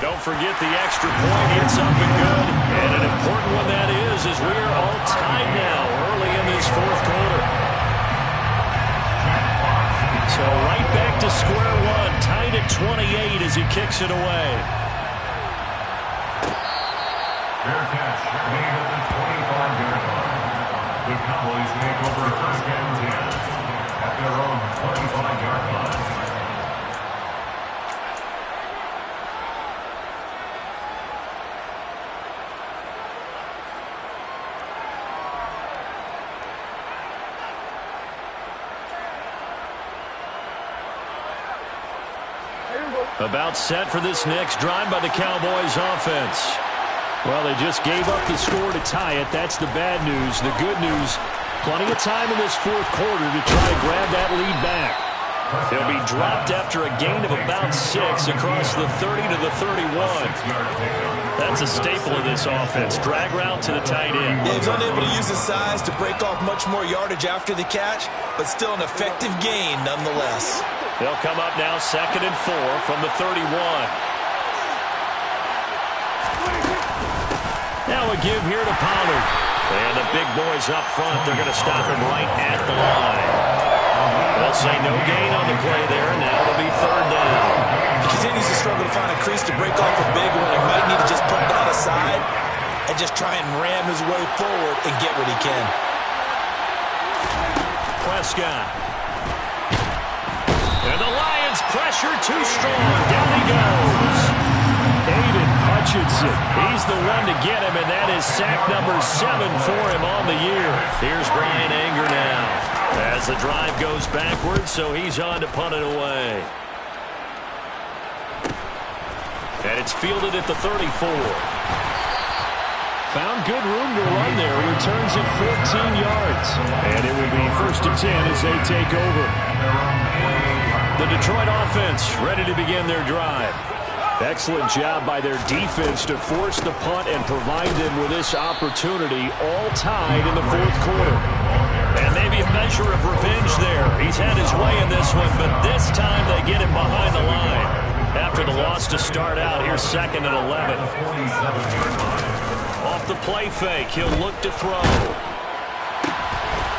Don't forget the extra point. It's up and good. And an important one that is, as we are all tied now early in this 4th quarter. So right back to square one, tied at 28 as he kicks it away. Fair catch, made at the 25-yard line. The Cowboys make over 1st and 10 at their own 25-yard line. About set for this next drive by the Cowboys offense. Well, they just gave up the score to tie it. That's the bad news. The good news, plenty of time in this 4th quarter to try to grab that lead back. He'll be dropped after a gain of about 6 across the 30 to the 31. That's a staple of this offense. Drag route to the tight end. Yeah, he's unable to use his size to break off much more yardage after the catch, but still an effective gain nonetheless. They'll come up now 2nd and 4 from the 31. Now a give here to Pollard. And the big boys up front, they're going to stop him right at the line. They'll say no gain on the play there, and now it'll be 3rd down. He continues to struggle to find a crease to break off a big one. He might need to just put that aside and just try and ram his way forward and get what he can. Prescott. And the Lions pressure too strong. Down he goes. Aiden Hutchinson. He's the one to get him, and that is sack number 7 for him on the year. Here's Brian Anger now as the drive goes backwards, so he's on to punt it away. And it's fielded at the 34. Found good room to run there. Returns it 14 yards. And it will be 1st and 10 as they take over. The Detroit offense ready to begin their drive. Excellent job by their defense to force the punt and provide them with this opportunity, all tied in the 4th quarter. And maybe a measure of revenge there. He's had his way in this one, but this time they get him behind the line. After the loss to start out, here's 2nd and 11. Off the play fake, he'll look to throw.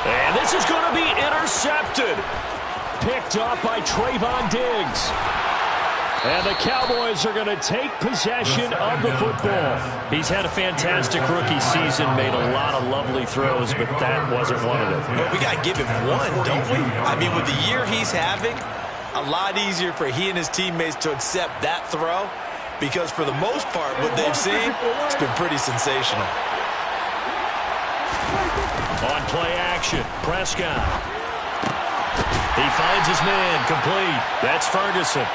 And this is going to be intercepted. Picked up by Trayvon Diggs. And the Cowboys are going to take possession of the football. He's had a fantastic rookie season, made a lot of lovely throws, but that wasn't one of them. But we got to give him one, don't we? I mean, with the year he's having, a lot easier for he and his teammates to accept that throw, because for the most part, what they've seen, it's been pretty sensational. On play action, Prescott. He finds his man, complete. That's Ferguson.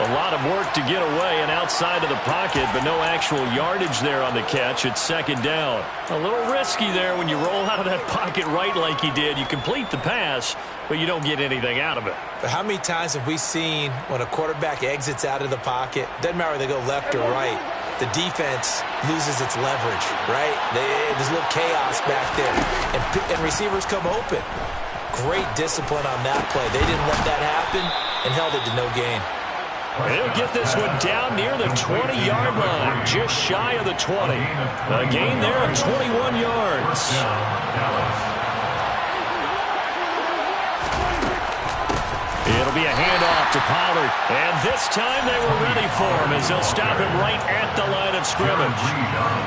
A lot of work to get away and outside of the pocket, but no actual yardage there on the catch. It's 2nd down. A little risky there when you roll out of that pocket right like he did. You complete the pass, but you don't get anything out of it. But how many times have we seen when a quarterback exits out of the pocket, doesn't matter whether they go left or right, the defense loses its leverage, right? There's a little chaos back there, and receivers come open. Great discipline on that play. They didn't let that happen and held it to no gain. He'll get this one down near the 20-yard line, just shy of the 20. A gain there of 21 yards. It'll be a handoff to Pollard. And this time they were ready for him as they'll stop him right at the line of scrimmage.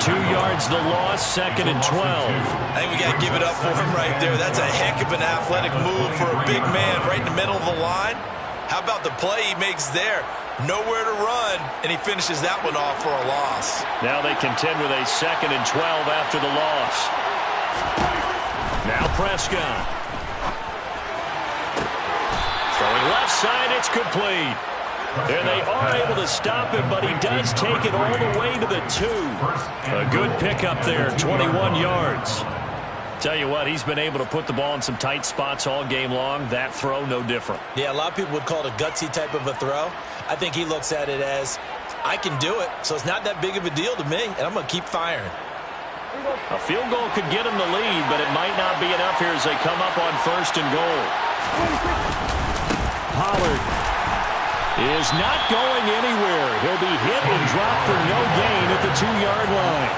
2 yards the loss, 2nd and 12. I think we got to give it up for him right there. That's a heck of an athletic move for a big man right in the middle of the line. How about the play he makes there? Nowhere to run, and he finishes that one off for a loss. Now they contend with a 2nd and 12 after the loss. Now Prescott. Throwing left side, it's complete. And they are able to stop him, but he does take it all the way to the 2. A good pickup there, 21 yards. Tell you what, he's been able to put the ball in some tight spots all game long. That throw, no different. Yeah, a lot of people would call it a gutsy type of a throw. I think he looks at it as, I can do it, so it's not that big of a deal to me, and I'm going to keep firing. A field goal could get him the lead, but it might not be enough here as they come up on 1st and goal. Pollard is not going anywhere. He'll be hit and dropped for no gain at the 2-yard line.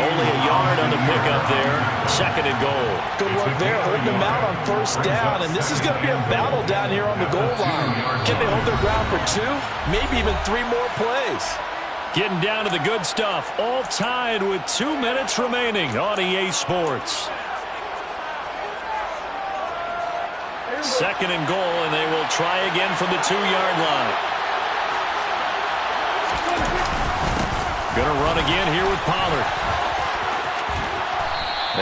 Only a yard on the pickup there. 2nd and goal. Good work there, holding them out on 1st down, and this is going to be a battle down here on the goal line. Can they hold their ground for 2? Maybe even 3 more plays. Getting down to the good stuff. All tied with 2 minutes remaining on EA Sports. 2nd and goal, and they will try again from the 2-yard line. Gonna run again here with Pollard.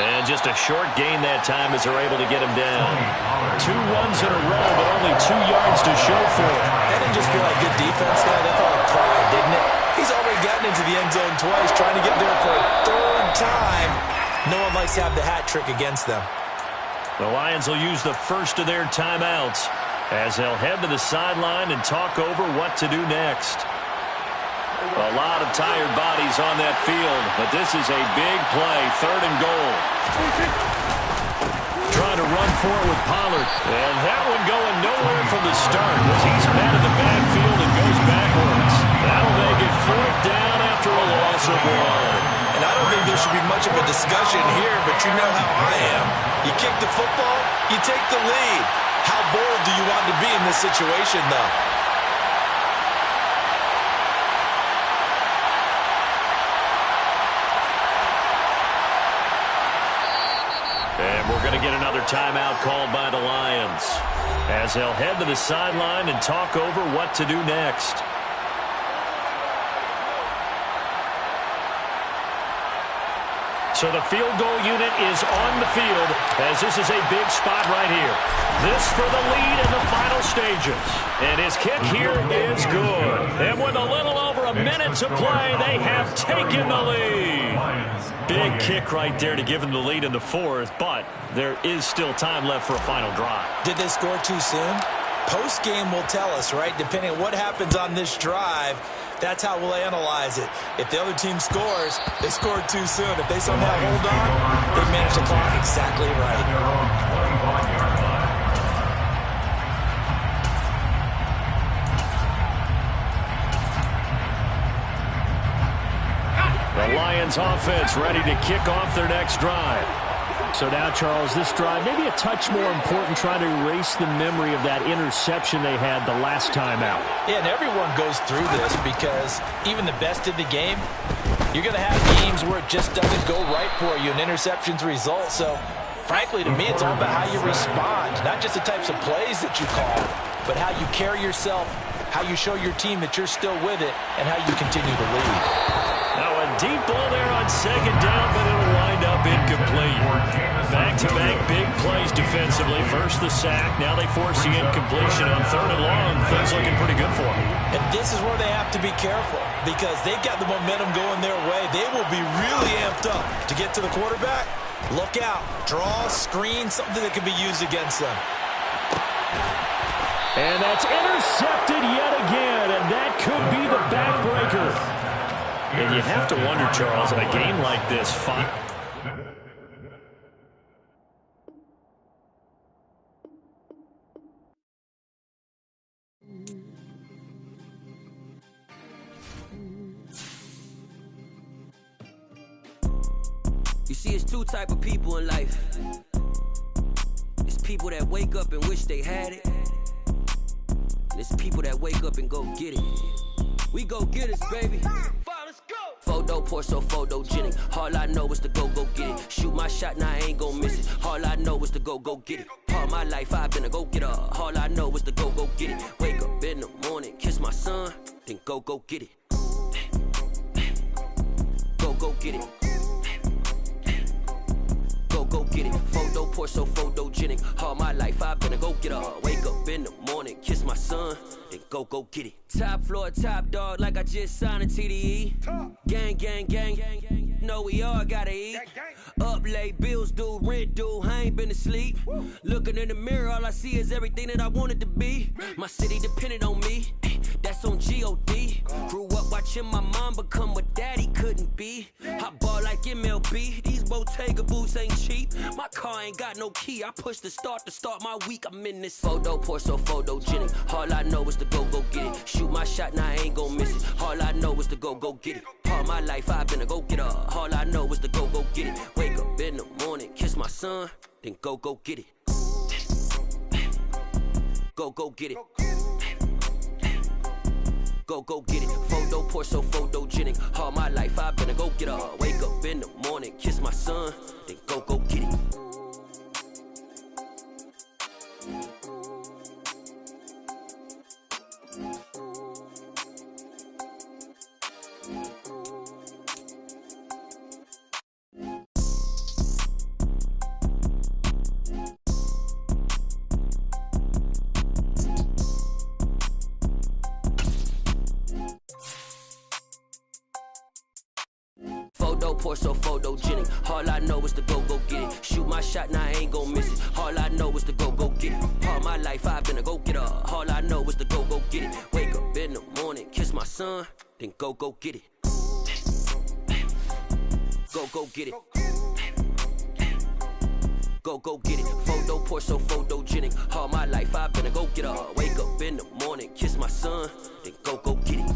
And just a short gain that time as they're able to get him down. 2 runs in a row, but only 2 yards to show for it. That didn't just feel like good defense there. That felt like pride, didn't it? He's already gotten into the end zone twice, trying to get there for a 3rd time. No one likes to have the hat trick against them. The Lions will use the first of their timeouts. as they'll head to the sideline and talk over what to do next. A lot of tired bodies on that field, but this is a big play, 3rd and goal. Trying to run for it with Pollard. And that one going nowhere from the start as he's met in the backfield and goes backwards. That'll make it 4th down after a loss of 1. And I don't think there should be much of a discussion here, but you know how I am. You kick the football, you take the lead. How bold do you want to be in this situation, though? And we're going to get another timeout called by the Lions as they'll head to the sideline and talk over what to do next. So the field goal unit is on the field as this is a big spot right here. This for the lead in the final stages. And his kick here is good. And with a little over a minute to play, they have taken the lead. Big kick right there to give them the lead in the 4th, but there is still time left for a final drive. Did they score too soon? Post-game will tell us, right? Depending on what happens on this drive, that's how we'll analyze it. If the other team scores, they scored too soon. If they somehow hold on, they manage the clock exactly right. The Lions offense ready to kick off their next drive. So now, Charles, this drive maybe a touch more important, trying to erase the memory of that interception they had the last time out. Yeah, and everyone goes through this because even the best in the game, you're going to have games where it just doesn't go right for you, and interceptions result. So, frankly, to me, it's all about how you respond, not just the types of plays that you call, but how you carry yourself, how you show your team that you're still with it, and how you continue to lead. Now a deep ball there on 2nd down, but it'll wind up incomplete. Back-to-back big plays defensively. First the sack, now they force the incompletion on 3rd and long. Things looking pretty good for them. And this is where they have to be careful because they've got the momentum going their way. They will be really amped up to get to the quarterback. Look out. Draw, screen, something that can be used against them. And that's intercepted yet again, and that could be the backbreaker. And you have to wonder, Charles, in a game like this, you see, it's 2 type of people in life. It's people that wake up and wish they had it. And it's people that wake up and go get it. We go get it, baby. Let's go. Photo pour so photogenic. All I know is to go get it. Shoot my shot, now I ain't gon' miss it. All I know is to go get it. All my life I've been a go-getter. All I know is to go get it. Wake up in the morning, kiss my son, then go get it. Go get it. Go get it. Photo pour so photogenic. All my life I've been a go-getter. Wake up in the morning, kiss my son, then go get it. Top floor, top dog, like I just signed a TDE. Gang. Know we all gotta eat. Up late, bills due, rent due, I ain't been asleep. Looking in the mirror, all I see is everything that I wanted to be. My city depended on me, that's on G.O.D. Grew up watching my mom become what daddy couldn't be. I ball like MLB, these Bottega boots ain't cheap. My car ain't got no key, I push the start to start my week. I'm in this photo pour so photogenic. All I know is to go get it. Shoot my shot, now I ain't gon' miss it. All I know is to go get it. All my life I've been a go-getter. All I know is to go get it. Wake up in the morning, kiss my son, then go get it. Go get it. Go get it. Photo pour so photogenic. All my life I've been a go-getter. Wake up in the morning, kiss my son, then go get it. Pour so photogenic. All I know is to go get it. Shoot my shot, now I ain't gon' miss it. All I know is to go get it. All my life I've been a go-getter. go get it. Go get it. Go get it. Photo poor, so photogenic. All my life I've been a go getter. Wake up in the morning, kiss my son, then go get it.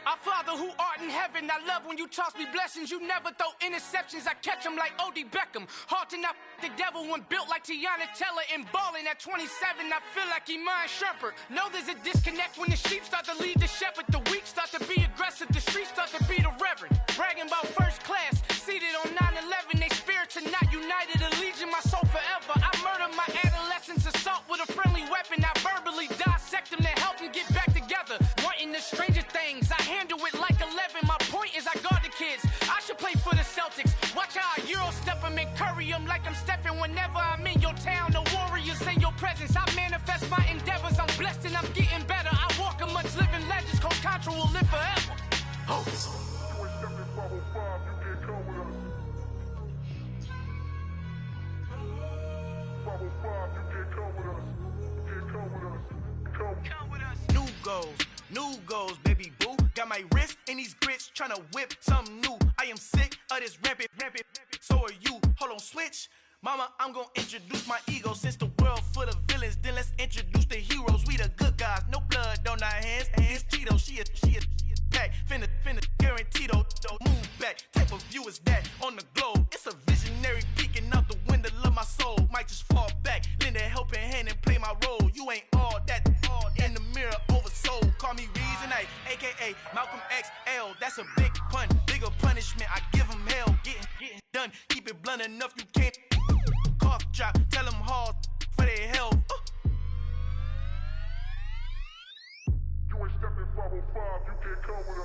Our Father who art in heaven, I love when you toss me blessings. You never throw interceptions, I catch them like O.D. Beckham. Halting up the devil when built like Tiana Teller. And balling at 27, I feel like Iman Shumpert. Know there's a disconnect when the sheep start to lead the shepherd. The weak start to be aggressive, the streets start to be the reverend. Bragging about first class, seated on 9/11. They spirits are not united, a legion, my soul forever. I murder my adolescence, assault with a friendly weapon. I verbally dissect them to help them get back together. Wanting the stranger things, I handle it like 11. My point is I guard the kids. I should play for the Celtics. Watch how I Euro step them and curry them like I'm Stephen. Whenever I'm in your town, the Warriors in your presence. I manifest my endeavors. I'm blessed and I'm getting better. I walk amongst living legends. Coach Contra will live forever. Oh. New goals, baby boo. Got my wrist in these grits, tryna whip something new. I am sick of this rampant. So are you. Hold on, switch. Mama, I'm gonna introduce my ego. Since the world full of villains, then let's introduce the heroes. We the good guys, no blood on our hands. Hands Tito, she a pack. Finna, guaranteed though. Move back, type of view is that on the globe. It's a visionary peeking out the window of my soul. Might just fall back, lend a helping hand and play my role. You ain't all that. In the mirror, oversold. Call me Reason A, aka Malcolm XL. That's a big pun, bigger punishment. I give him hell, getting done. Keep it blunt enough, you can't. Cough drop, tell them hard for their health.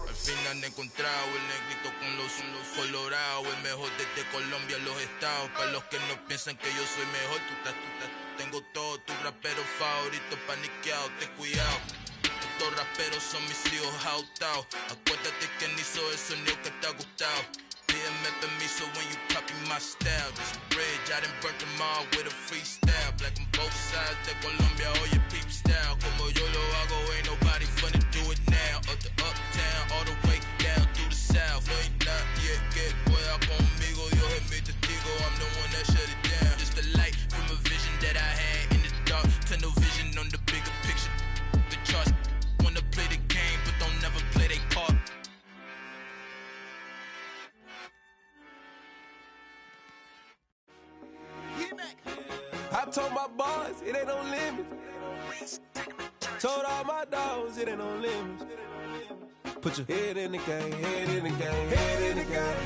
Al fin han encontrado el negrito con los colorados, el mejor desde Colombia, los estados. Para los que no piensan que yo soy mejor, tengo todo, tus raperos favoritos paniqueados, ten cuidado. Estos raperos son mis hijos jautados. Acuérdate quién hizo el sonido que te ha gustado. Pídeme permiso when you copy my style. This bridge, I done burnt them all with a freestyle. Black on both sides de Colombia, oye peep style. Como yo lo hago, ain't nobody finna do it now. Up to uptown, all the way down through the south. No hay nadie que pueda conmigo, Dios es mi testigo. I'm the one that shut it down. Just the light from a vision that I had in the dark. Tunnel vision on the bigger picture. The charts wanna play the game, but don't never play their part. I told my boys it ain't no limits. Told all my dogs it ain't no limits. Put your head in the game, head in the game, head in the game.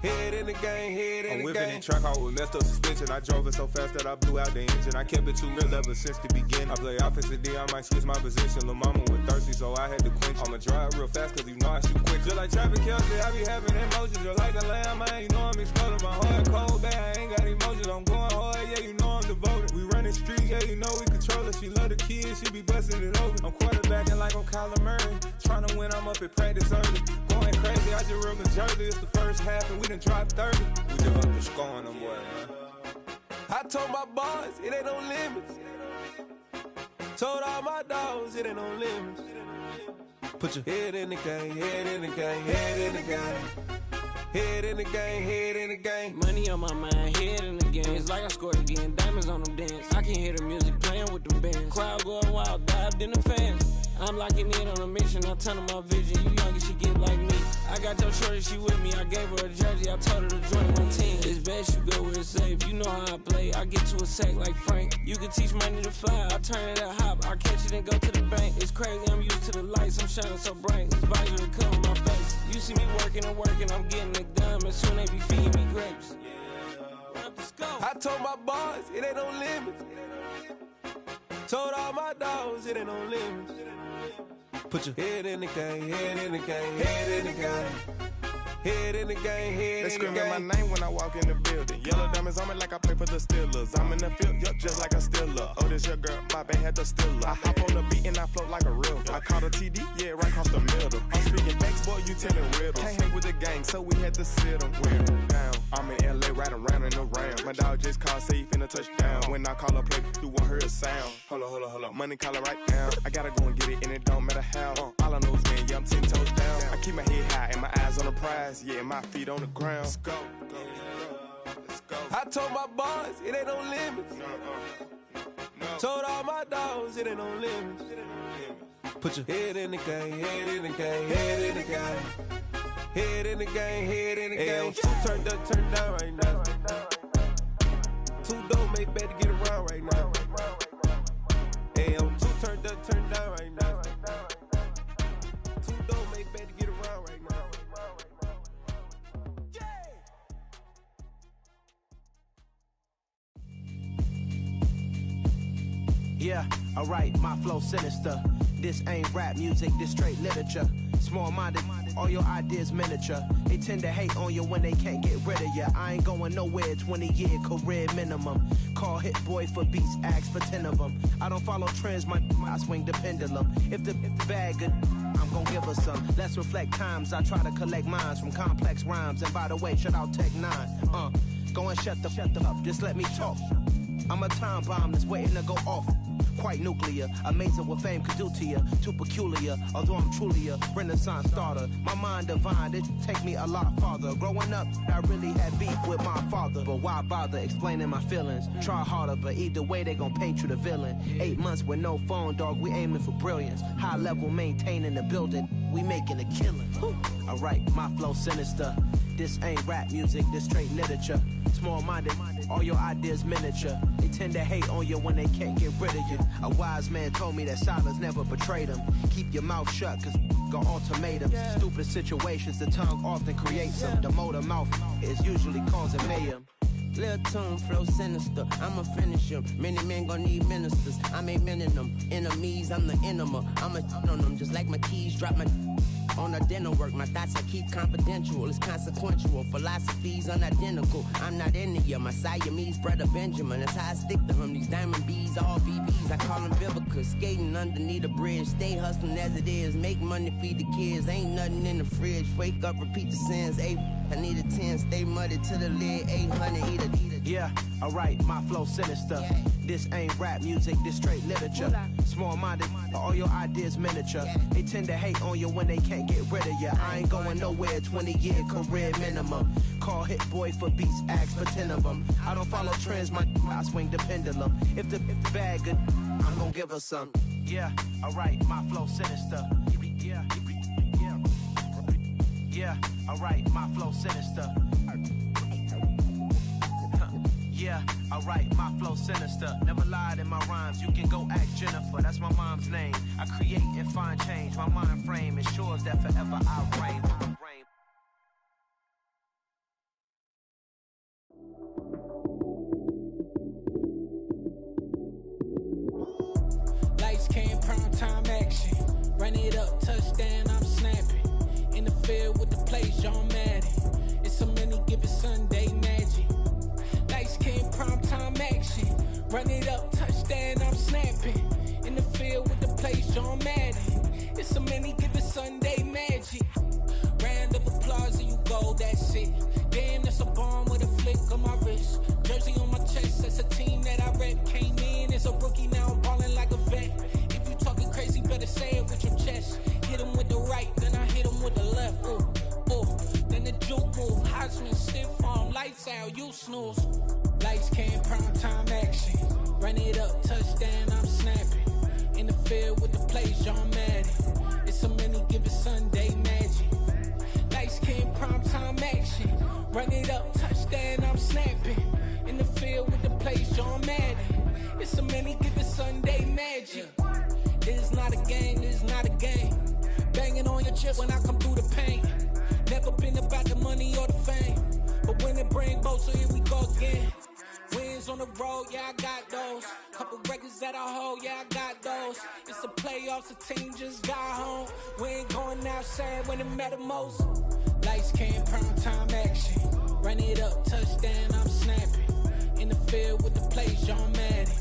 Head in the game, head in the game. I'm whipping in track hall with messed up suspension. I drove it so fast that I blew out the engine. I kept it too real ever since the beginning. I play offensive D, I might switch my position. Lil' mama was thirsty, so I had to quench. I'ma drive real fast, cause you know I shoot quick. Just like Travis Kelce, I be having emotions. Just like a lamb, man, you know I'm exploding. My heart cold, bad, I ain't got emotions. I'm going hard, yeah, you know I'm devoted. We running streets, yeah, you know we control it. She love the kids, she be busting it open. I'm quarterbacking like I'm Kyler Murray. Trying to win, I'm up at practice early. Going crazy, I just real New Jersey. It's the first half, and we done dropped 30. We just up to scoring them, boy, man. I told my boys, it ain't no limits. Told all my dogs, it ain't no limits. Put your head in the game, head in the game, head in the game. Head in the game, head in the game. Money on my mind, head in the game. It's like I scored again, diamonds on them dance. I can hear the music playing with them bands. Crowd going wild, dived in the fans. I'm locking in on a mission, I tell her my vision. You young and she get like me. I got your shorty, she with me. I gave her a jersey, I told her to join my team. It's best you go where it's safe. You know how I play. I get to a sack like Frank. You can teach money to fly. I turn it at hop. I catch it and go to the bank. It's crazy, I'm used to the lights. I'm shining so bright. This visor to cover my face. You see me working and working. I'm getting it done. And soon they be feeding me grapes. Let's go. I told my boys, it ain't no limits. Told all my dogs, it ain't no limits. Put your head in the game, head in the game, head in the game. Head in the game, head They in the game. screaming my name when I walk in the building. Yellow diamonds on me like I play for the Steelers. I'm in the field, yup, just like a Steeler. Oh, this your girl, my band had the Steeler. I hop on the beat and I float like a river. I caught a TD, yeah, right across the middle. I'm speaking facts, boy, you telling riddles. Can't hang with the gang, so we had to sit them down. I'm in LA, riding around and around. My dog just called, say he finna touchdown. When I call a play, you won't hear a sound. Hold up, money calling right now. I gotta go and get it, and it don't matter how. All I know is win, yeah, I'm 10 toes down. I keep my head high and my eyes on the prize, yeah, my feet on the ground. Let's go. I told my boys, it ain't no limits. Told all my dogs, it ain't no limits. Put your head in the game, head in the game, head in the game. Head in the game, head in the game. Two turned up, turned down right now. Two don't make better get around right now. Hey, I'm two turned up, turned down right now. Two don't make better get around right now. Yeah, alright, my flow sinister. This ain't rap music, this straight literature. Small-minded, all your ideas miniature. They tend to hate on you when they can't get rid of you. I ain't going nowhere, 20-year career minimum. Call Hit Boy for beats, ask for 10 of them. I don't follow trends, I swing the pendulum. If the bag good, I'm gon' give her some. Let's reflect times, I try to collect minds from complex rhymes. And by the way, shout out Tech 9. Go and shut the up, just let me talk. I'm a time bomb that's waiting to go off. Quite nuclear, amazing what fame could do to you. Too peculiar, although I'm truly a renaissance starter. My mind divine, it take me a lot farther. Growing up, I really had beef with my father. But why bother explaining my feelings? Try harder, but either way they gon' paint you the villain. 8 months with no phone, dog, we aiming for brilliance. High level maintaining the building, we making a killing. Alright, my flow sinister. This ain't rap music, this straight literature. Small-minded, all your ideas miniature. They tend to hate on you when they can't get rid of you. A wise man told me that silence never betrayed him. Keep your mouth shut, cause got ultimatums. Stupid situations, the tongue often creates them. The motor mouth is usually causing mayhem. Lil' tune, flow sinister, I'ma finish him. Many men gon' need ministers, I'm a men in them. Enemies, I'm the enema, I'ma on them. Just like my keys, drop my on the dinner work. My thoughts I keep confidential, it's consequential. Philosophies unidentical, I'm not in the my Siamese brother Benjamin. That's how I stick to him, these diamond bees, all BBs. I call them Vivica, skating underneath the bridge. Stay hustling as it is, make money, feed the kids. Ain't nothing in the fridge, wake up, repeat the sins. I need a 10, stay muddy to the lid. 800, eat it. Yeah, alright, my flow sinister. This ain't rap music, this straight literature. Small-minded, all your ideas miniature. They tend to hate on you when they can't get rid of you. I ain't going nowhere, 20-year career minimum. Call Hit Boy for beats, ask for 10 of them. I don't follow trends, I swing the pendulum. If the bag good, I'm gon' give her some. Yeah, alright, my flow sinister. Yeah, alright, my flow sinister. Yeah, alright, my flow sinister. Never lied in my rhymes, you can go ask Jennifer, that's my mom's name. I create and find change, my mind frame ensures that forever I reign. Lights came, prime time action. Run it up, touchdown, I'm snapping. In the field with the plays, John Madden. It's a many given Sunday magic. Lights came, prime time action. Run it up, touchdown, I'm snapping. In the field with the plays, John Madden. It's a many given Sunday magic. Round of applause and you go, that's it. Damn, that's a bomb with a flick on my wrist. Jersey on my chest, that's a team that I rep. Came in as a rookie, now I'm ballin' like a vet. If you talking crazy, better say it with your chest. Hit him with the right, then I hit him with the left. Then the juke move, Heisman, stiff arm, lights out, you snooze. Lights came, prime time action. Run it up, touchdown, I'm snapping. In the field with the plays, John Madden. It's a many given Sunday magic. Lights came, prime time action. Run it up, touchdown, I'm snapping. In the field with the plays, John Madden. It's a many given Sunday magic. This is not a game, this is not a game. Banging on your chest when I come through the pain. Never been about the money or the fame. But when it bring both, so here we go again. Wins Shows on the road, yeah, I got those. Couple records that I hold, yeah, I got those. It's the playoffs, the team just got home. We ain't going outside when it matter most. Lights came, prime time action. Run it up, touchdown, I'm snapping. In the field with the plays, John Madden.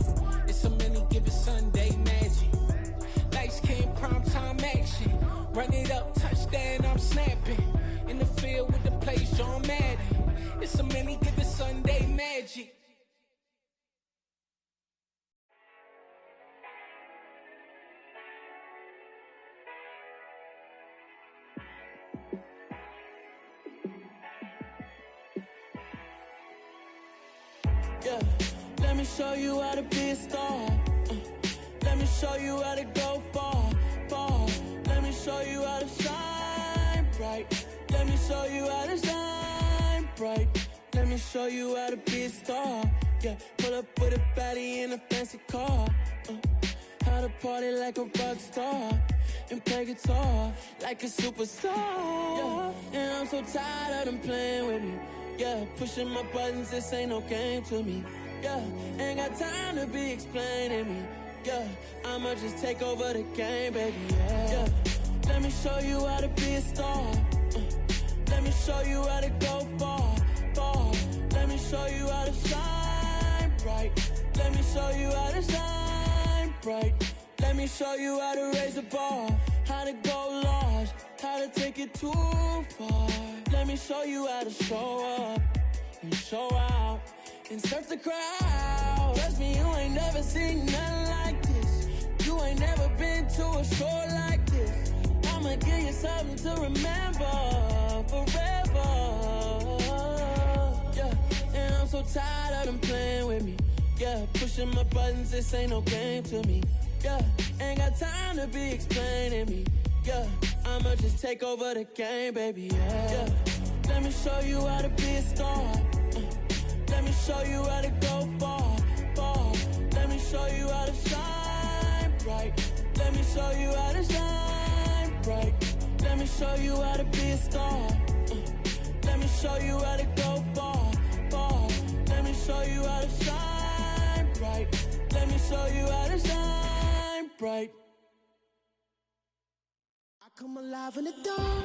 It's a many given Sunday magic. Lights came, prime time action. Run it up, touchdown, I'm snapping. In the field with the plays, John Madden. It's a many given Sunday magic. Yeah, let me show you how to be a star. Let me show you how to go far, far. Let me show you how to shine bright. Let me show you how to shine bright. Let me show you how to be a star. Yeah, pull up with a baddie in a fancy car. How to party like a rock star and play guitar like a superstar. Yeah, and I'm so tired of them playing with me. Yeah, pushing my buttons, this ain't no game to me. Yeah, ain't got time to be explaining me. Yeah, I'ma just take over the game, baby. Yeah, let me show you how to be a star. Let me show you how to go far, far. Let me show you how to shine bright. Let me show you how to shine bright. Let me show you how to raise the bar, how to go large, how to take it too far. Let me show you how to show up and show out and surf the crowd. Trust me, you ain't never seen nothing like this. You ain't never been to a show like this. I'ma give you something to remember forever. Yeah, and I'm so tired of them playing with me. Yeah, pushing my buttons, this ain't no game to me. Yeah, ain't got time to be explaining me. Yeah, I'ma just take over the game, baby. Yeah, let me show you how to be a star. Let me show you how to go far, far. Let me show you how to shine bright. Let me show you how to shine bright. Let me show you how to be a star. Let me show you how to go far, far. Let me show you how to shine bright. Let me show you how to shine bright. I come alive in the dark,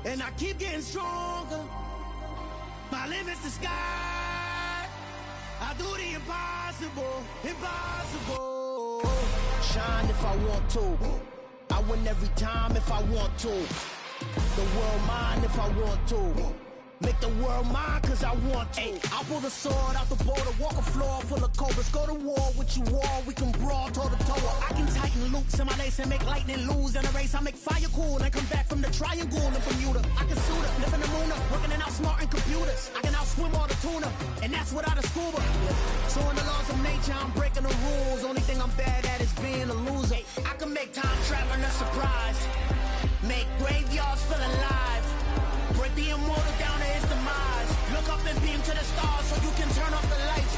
and I keep getting stronger. My limit's the sky. I do the impossible, impossible. Shine if I want to. I win every time if I want to. The world mine if I want to. Make the world mine cause I want to. Ay, I'll pull the sword out the border, walk a floor full of cobras. Go to war with you all, we can brawl toe to toe. I can tighten loops in my lace and make lightning lose in a race. I make fire cool and come back from the triangle in Bermuda. I can suit up, live in the moon up, working and outsmarting computers. I can outswim all the tuna, and that's without a scuba. So in the laws of nature, I'm breaking the rules. Only thing I'm bad at is being a loser. I can make time traveling a surprise, make graveyards feel alive. Break the immortal down to his demise. Look up and beam to the stars so you can turn off the lights.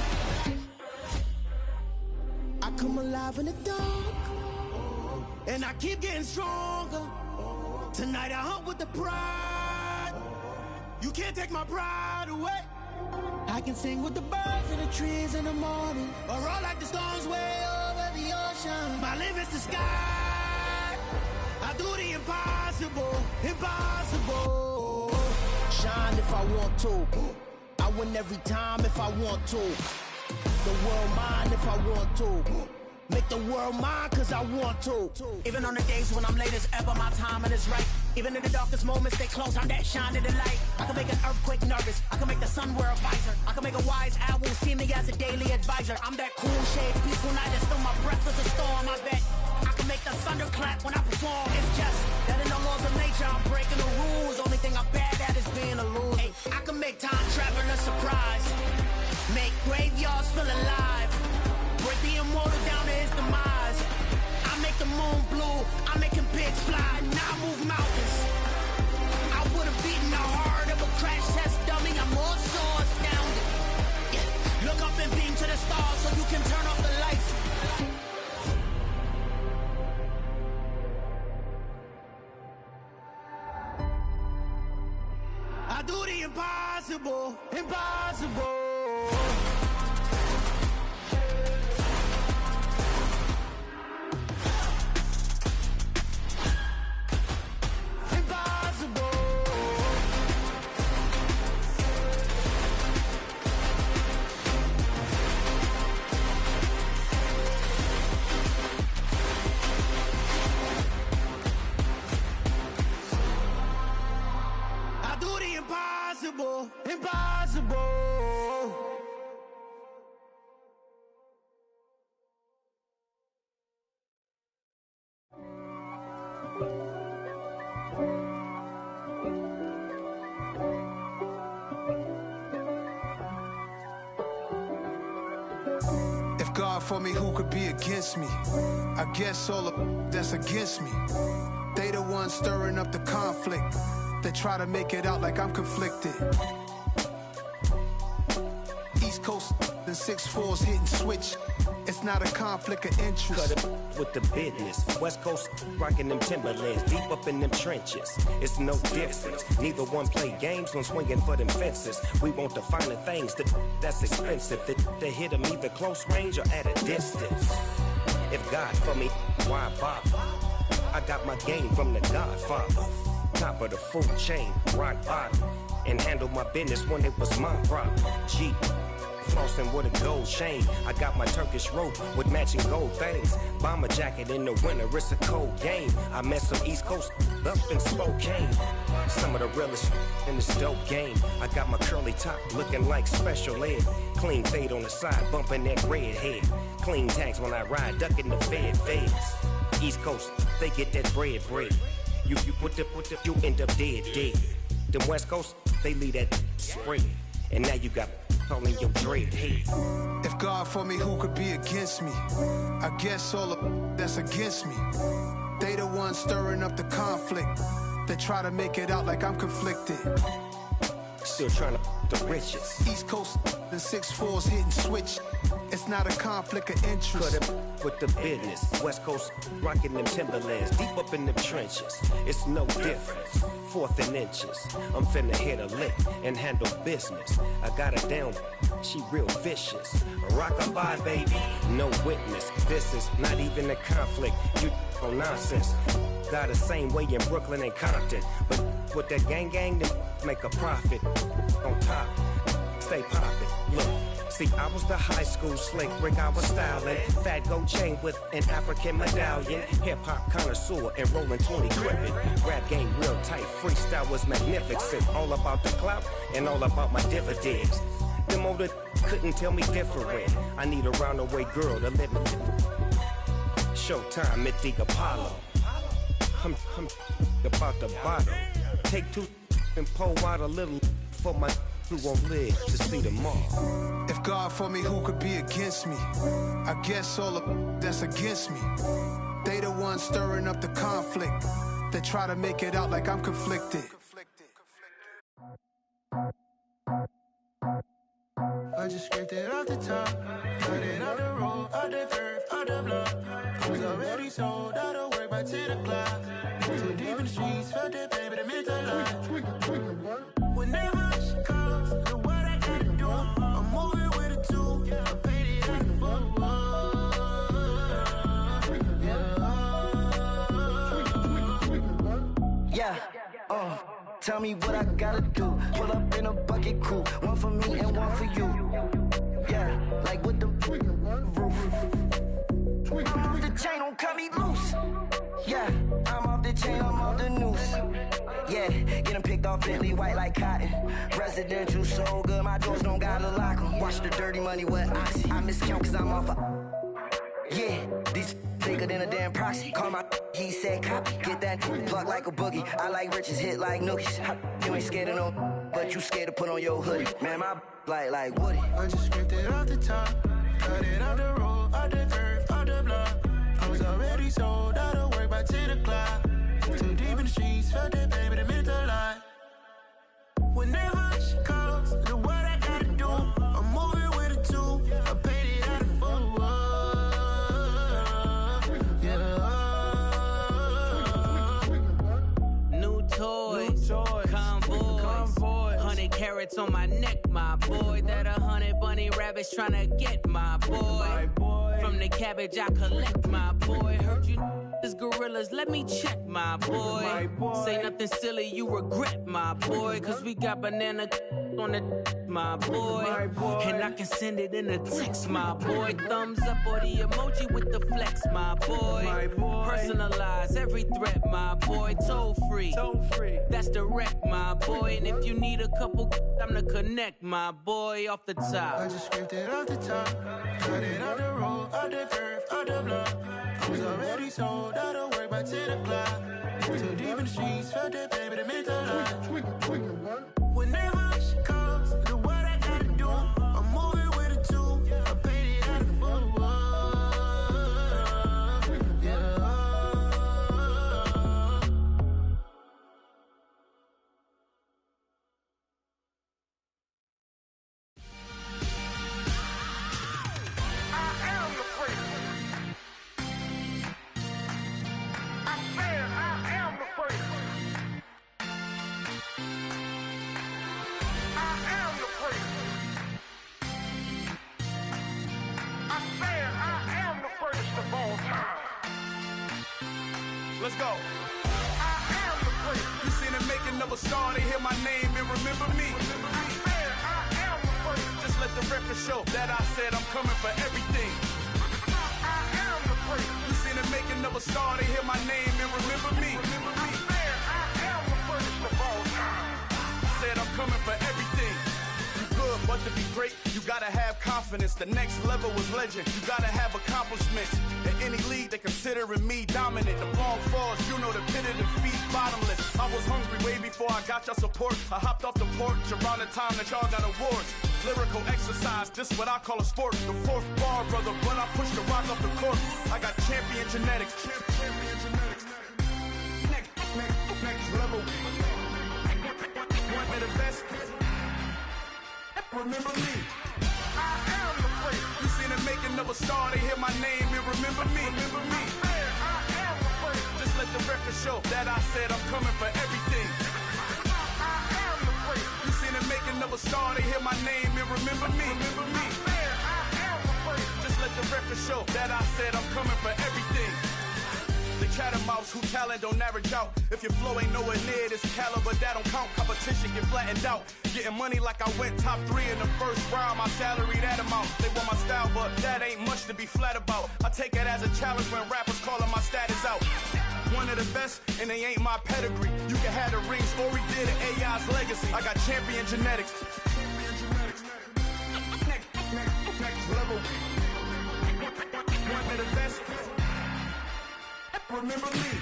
I come alive in the dark, and I keep getting stronger. Tonight I hunt with the pride. You can't take my pride away. I can sing with the birds and the trees in the morning, or roll like the storms way over the ocean. My limit's the sky. I do the impossible, impossible. Shine if I want to. I win every time if I want to. The world mine if I want to. Make the world mine cause I want to. Even on the days when I'm late as ever, my timing is right. Even in the darkest moments, stay close, I'm that shining the light. I can make an earthquake nervous, I can make the sun wear a visor. I can make a wise owl see me as a daily advisor. I'm that cool shade, peaceful night, and still my breath is a storm, I bet. I can make the thunder clap when I perform. It's just that in the laws of nature, I'm breaking the rules. Only thing I'm bad at is being a loser. Hey, I can make time traveling a surprise, make graveyards feel alive. Break the immortal down to his demise. I make the moon blue, I'm making pigs fly. Now I move mountains. I would've beaten the heart of a crash test dummy. I'm more so astounded. Yeah. Look up and beam to the stars so you can turn off the lights. I do the impossible, impossible. impossible. If God for me, who could be against me? I guess all of that's against me. They the ones stirring up the conflict. They try to make it out like I'm conflicted. East Coast and 6'4's hitting switch. It's not a conflict of interest. Cut it with the business. West Coast rocking them Timberlands, deep up in them trenches. It's no difference. Neither one play games when swinging for them fences. We want the finer things that's expensive. They hit them either close range or at a distance. If God for me, why bother? I got my game from the Godfather. Top of the food chain, rock bottom. And handle my business when it was my problem. G. Flossing with a gold chain. I got my Turkish rope with matching gold things. Bomber jacket in the winter, it's a cold game. I met some East Coast up in Spokane. Some of the realest in this dope game. I got my curly top looking like special ed. Clean fade on the side, bumping that red head. Clean tags when I ride, ducking the feds. East Coast, they get that bread. You you end up dead. Them West Coast, they leave that spread. And now you got calling your dread head. If God for me, who could be against me? I guess all of that's against me. They the ones stirring up the conflict. They try to make it out like I'm conflicted. Still trying to the riches. East Coast and 6'4's hitting switch. It's not a conflict of interest. Cut it with the business. West Coast rocking them Timberlands, deep up in them trenches. It's no difference. 4th and inches. I'm finna hit a lick and handle business. I got her down, she real vicious. Rock-a-bye, baby, no witness. This is not even a conflict. You on nonsense. Got the same way in Brooklyn and Compton. But with that gang, then make a profit. On top, stay poppin'. Look. See, I was the high school slick Rick, I was styling. Fat gold chain with an African medallion. Hip-hop connoisseur and rolling 20 gripping. Rap game real tight, freestyle was magnificent. All about the clout and all about my dividends. Them older couldn't tell me different. I need a roundaway girl to live in. Showtime at the Apollo. I'm about the bottom. Take 2 and pull out a little for my who won't live to see tomorrow. If God for me, who could be against me? I guess all of that's against me. They the ones stirring up the conflict. They try to make it out like I'm conflicted. I just scraped it off the top, cut it on the road, on the curve, on the block. I was already sold out of work by 10 o'clock. Too deep in the streets, felt that baby, the mental lie. Whenever she calls, the what I gotta do, I'm moving with a 2. I paid it out the full. Yeah, tell me what I gotta do. Pull up in a bucket crew, one for me and one for you. Yeah, like with the roof. I'm off the chain, don't cut me loose. Yeah, I'm off the chain, I'm off the noose. Yeah, get them picked off Bentley, white like cotton. Residential, so good, my doors don't gotta lock them. Watch the dirty money with Oxy. I miscount cause I'm off a... Yeah, these bigger than a damn proxy. Call my he said copy. Get that plug like a boogie. I like riches, hit like nookies. You ain't scared of no, but you scared to put on your hoodie. Man, my like Woody. I just scraped it off the top, cut it on the road, on the curve, on the block. I was already sold out of work by 10 o'clock. Too deep in the streets, felt that baby, the mental lie. Whenever she calls, the what I gotta do, I'm moving with a 2. I paid it out of full. Convoy, 100 carats on my neck, my boy. That 100 bunny rabbits tryna get my boy. From the cabbage I collect, my boy. Heard you This gorillas, let me check, my boy. Say nothing silly, you regret, my boy. Cause we got banana on the my boy. And I can send it in a text, my boy. Thumbs up or the emoji with the flex, my boy. Personalize every threat, my boy. Toll free. That's direct, my boy. And if you need a couple, I'm to connect, my boy, off the top. I just scraped it off the top. Cut it out the road, out the curve, out the block. I was already sold, I don't work by 10 o'clock. Too deep in the streets, felt that baby, the mental lie. Whenever she calls, the what I gotta do, I'm moving with a two. I paid it out of full. Let's go. I am the prince. You seen the making of a star, they hear my name and remember me. I am the prince. Just let the record show that I said I'm coming for everything. I am the prince. You seen the making of a star, they hear my name and remember me. I am the prince of all time. Said I'm coming for everything. Good, but to be great, you gotta have confidence. The next level was legend. You gotta have accomplishments. In any league, they considering me dominant. The long falls, you know the pit of defeat, bottomless. I was hungry way before I got your support. I hopped off the porch around the time that y'all got awards. Lyrical exercise, this what I call a sport. The fourth bar, brother, when I push the rock off the court. I got champion genetics. Champion genetics. Next level. One of the best. Remember me. I am the prince. You seen the making of a star, they hear my name and remember me. Remember me. I am the prince. Just let the record show that I said I'm coming for everything. I am the prince. You seen the making of a star, they hear my name and remember me. Remember me. I am the prince. Just let the record show that I said I'm coming for everything. The catamounts who talent don't average out. If your flow ain't nowhere near this caliber, that don't count. Competition get flattened out. Getting money like I went top 3 in the first round. My salary that amount. They want my style, but that ain't much to be flat about. I take it as a challenge when rappers calling my status out. One of the best, and they ain't my pedigree. You can have the rings, or we did it, AI's legacy. I got champion genetics. Next level. One of the best. Remember me.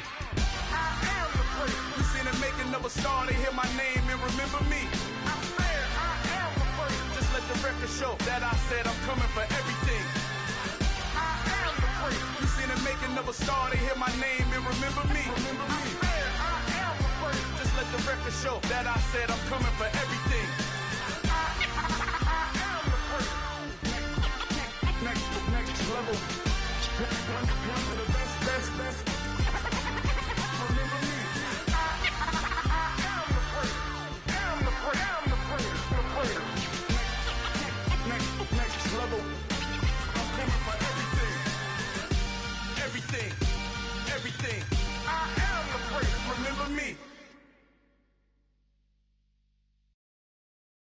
I am the prince. You seen the making of a star, they hear my name and remember me. I am the prince. Just let the record show that I said I'm coming for everything. I am the prince. You seen the making of a star, they hear my name and remember me. Remember me. I am the prince. Just let the record show that I said I'm coming for everything. I am the prince. Next level. One of the best. Remember me. I am the prince. Am the prince. The prince. Next level. I'm coming for everything. Everything. I am the prince. Remember me.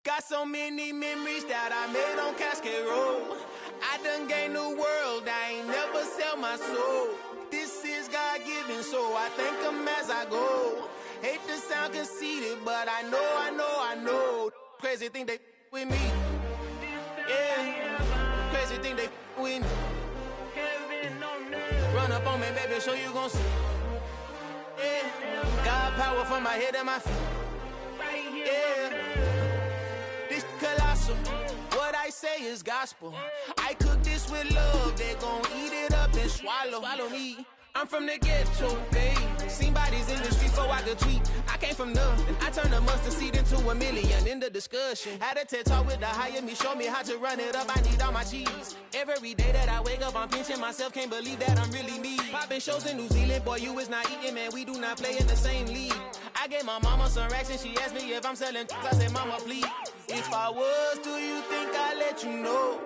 Got so many memories that I made on Cascade Road. I done gained the world, I ain't never sell my soul. This is God-given, so I thank him as I go. Hate to sound conceited, but I know. Crazy thing they with me. Yeah, crazy thing they with me. Run up on me, baby, show you gon' see. Yeah, God power from my head and my feet. Yeah, this colossal. What I say is gospel. I cook this with love, they gon' eat it up and swallow me. I'm from the ghetto, babe. Seen bodies in the streets so I could tweet. I came from nothing. I turned a mustard seed into a million. In the discussion, had a TED talk with the higher me. Show me how to run it up. I need all my cheese. Every day that I wake up, I'm pinching myself. Can't believe that I'm really me. Popping shows in New Zealand, boy, you is not eating, man. We do not play in the same league. I gave my mama some racks and she asked me if I'm selling. I said, mama, please. If I was, do you think I'd let you know?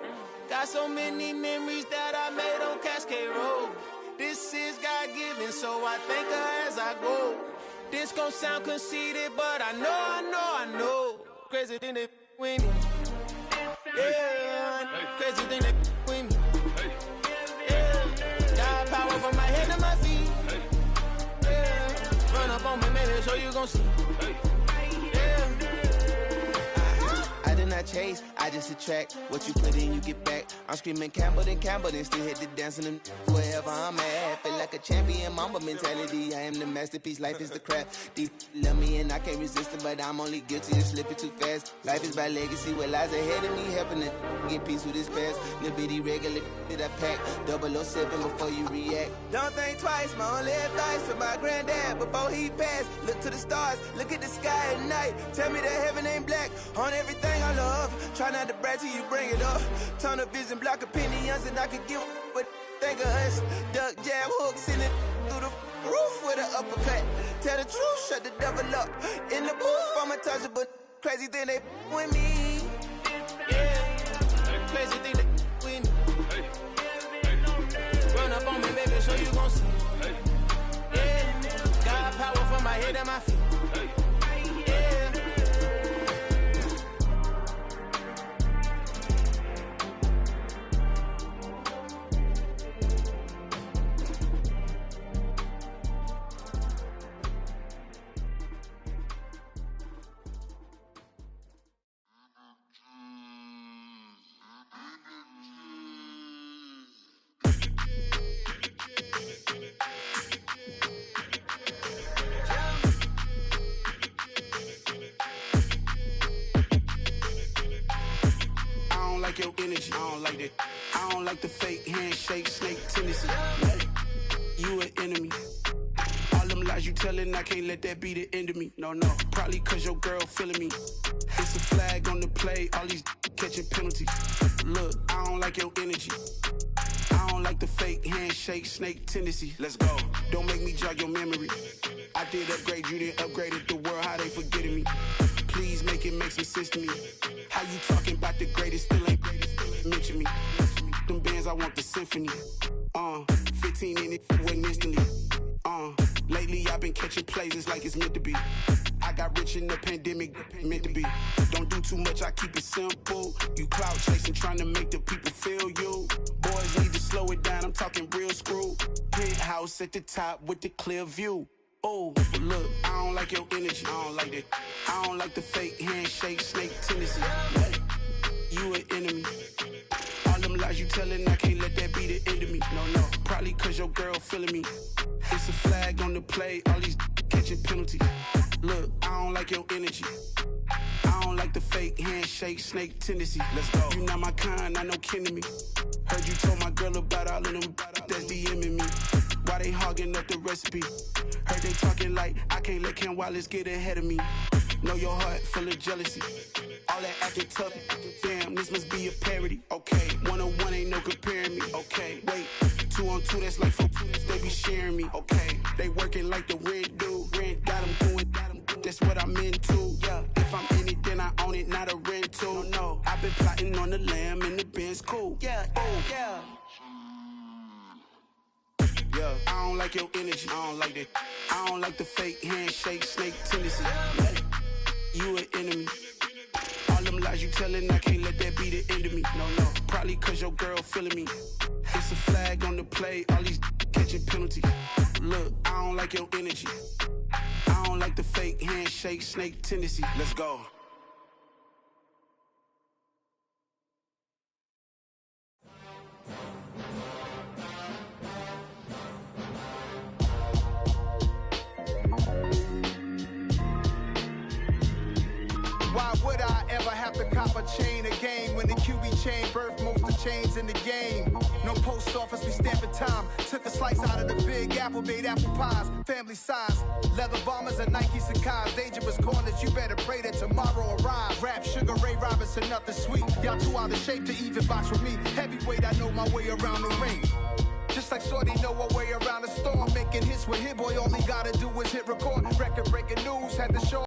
Got so many memories that I made on Cascade Road. This is God-given, so I thank her as I go. This gon' sound conceited, but I know. Crazy thing that with me. Yeah, crazy thing that with me. Yeah, got power from my head to my feet. Yeah, run up on me, man, so you gon' see. I did not chase, I just attract. What you put in, you get back. I'm screaming Campbell, then still hit the dancing and wherever I'm at. Feel like a champion, mamba mentality. I am the masterpiece, life is the crap. Deep love me and I can't resist it, but I'm only guilty of slipping too fast. Life is by legacy, what lies ahead of me, helping to get peace with this past. Little bitty regular that I pack, 007 before you react. Don't think twice, my only advice for my granddad before he passed. Look to the stars, look at the sky at night. Tell me that heaven ain't black on everything I love. Try not to brag till you bring it up. Tunnel vision, block opinions, and I could give what think of us. Duck, jab, hooks in it through the roof with an uppercut. Tell the truth, shut the devil up. In the booth, I'm untouchable. Crazy thing they with me. Yeah, crazy thing they with me. Run up on me, baby, so you gon' see. Yeah, got power from my head and my feet. Your energy, I don't like that. I don't like the fake handshake, snake tendency. You an enemy. All them lies you telling, I can't let that be the end of me. No, probably cause your girl feeling me. It's a flag on the play, all these catching penalties. Look, I don't like your energy. I don't like the fake handshake, snake tendency. Let's go. Don't make me jog your memory. I did upgrade, you didn't upgrade it. The world, how they forgetting me. Please make it make some sense to me. How you talking about the greatest, still ain't mention me. Them bands, I want the symphony. 15 in it, went instantly. Lately I've been catching plays, it's like it's meant to be. I got rich in the pandemic, meant to be. Don't do too much, I keep it simple. You clout chasing, trying to make the people feel you. Boys need to slow it down, I'm talking real screw. Penthouse at the top with the clear view. Oh, look, I don't like your energy, I don't like that. I don't like the fake handshake, snake tendency. You an enemy. All them lies you telling, I can't let that be the end of me. No, probably cause your girl feeling me. It's a flag on the play, all these catching penalties. Look, I don't like your energy. I don't like the fake handshake, snake tendency. Let's go. You not my kind, I know kin to me. Heard you told my girl about all of them that's DMing me. Why they hogging up the recipe? Heard they talking like I can't let Ken Wallace get ahead of me. Know your heart full of jealousy. All that acting tough, damn, this must be a parody. Okay, 1-on-1 ain't no comparing me. Okay, wait, 2-on-2, that's like 4, they be sharing me. Okay, they working like the rent dude. Rent got them doing, that's what I'm into. Yeah, if I'm in it, then I own it, not a rental. No, I've been plotting on the lamb and the Benz cool. Yeah, yeah. Yeah, I don't like your energy, I don't like that. I don't like the fake handshake, snake tendency. You an enemy. All them lies you telling, I can't let that be the end of me. No, probably cause your girl feeling me. It's a flag on the play, all these catching penalties. Look, I don't like your energy. I don't like the fake handshake, snake tendency. Let's go. Why would I ever have to cop a chain again when the QB chain birthed most of the chains in the game? No post office, we stamping time. Took a slice out of the big apple, made apple pies, family size. Leather bombers and Nike Sacai's. Dangerous corners, you better pray that tomorrow arrives. Rap, Sugar Ray Robinson, nothing sweet. Y'all too out of shape to even box with me. Heavyweight, I know my way around the ring. Just like Shorty know her way around the storm. Making hits with Hit Boy, all he gotta do is hit record. Record breaking news, had to show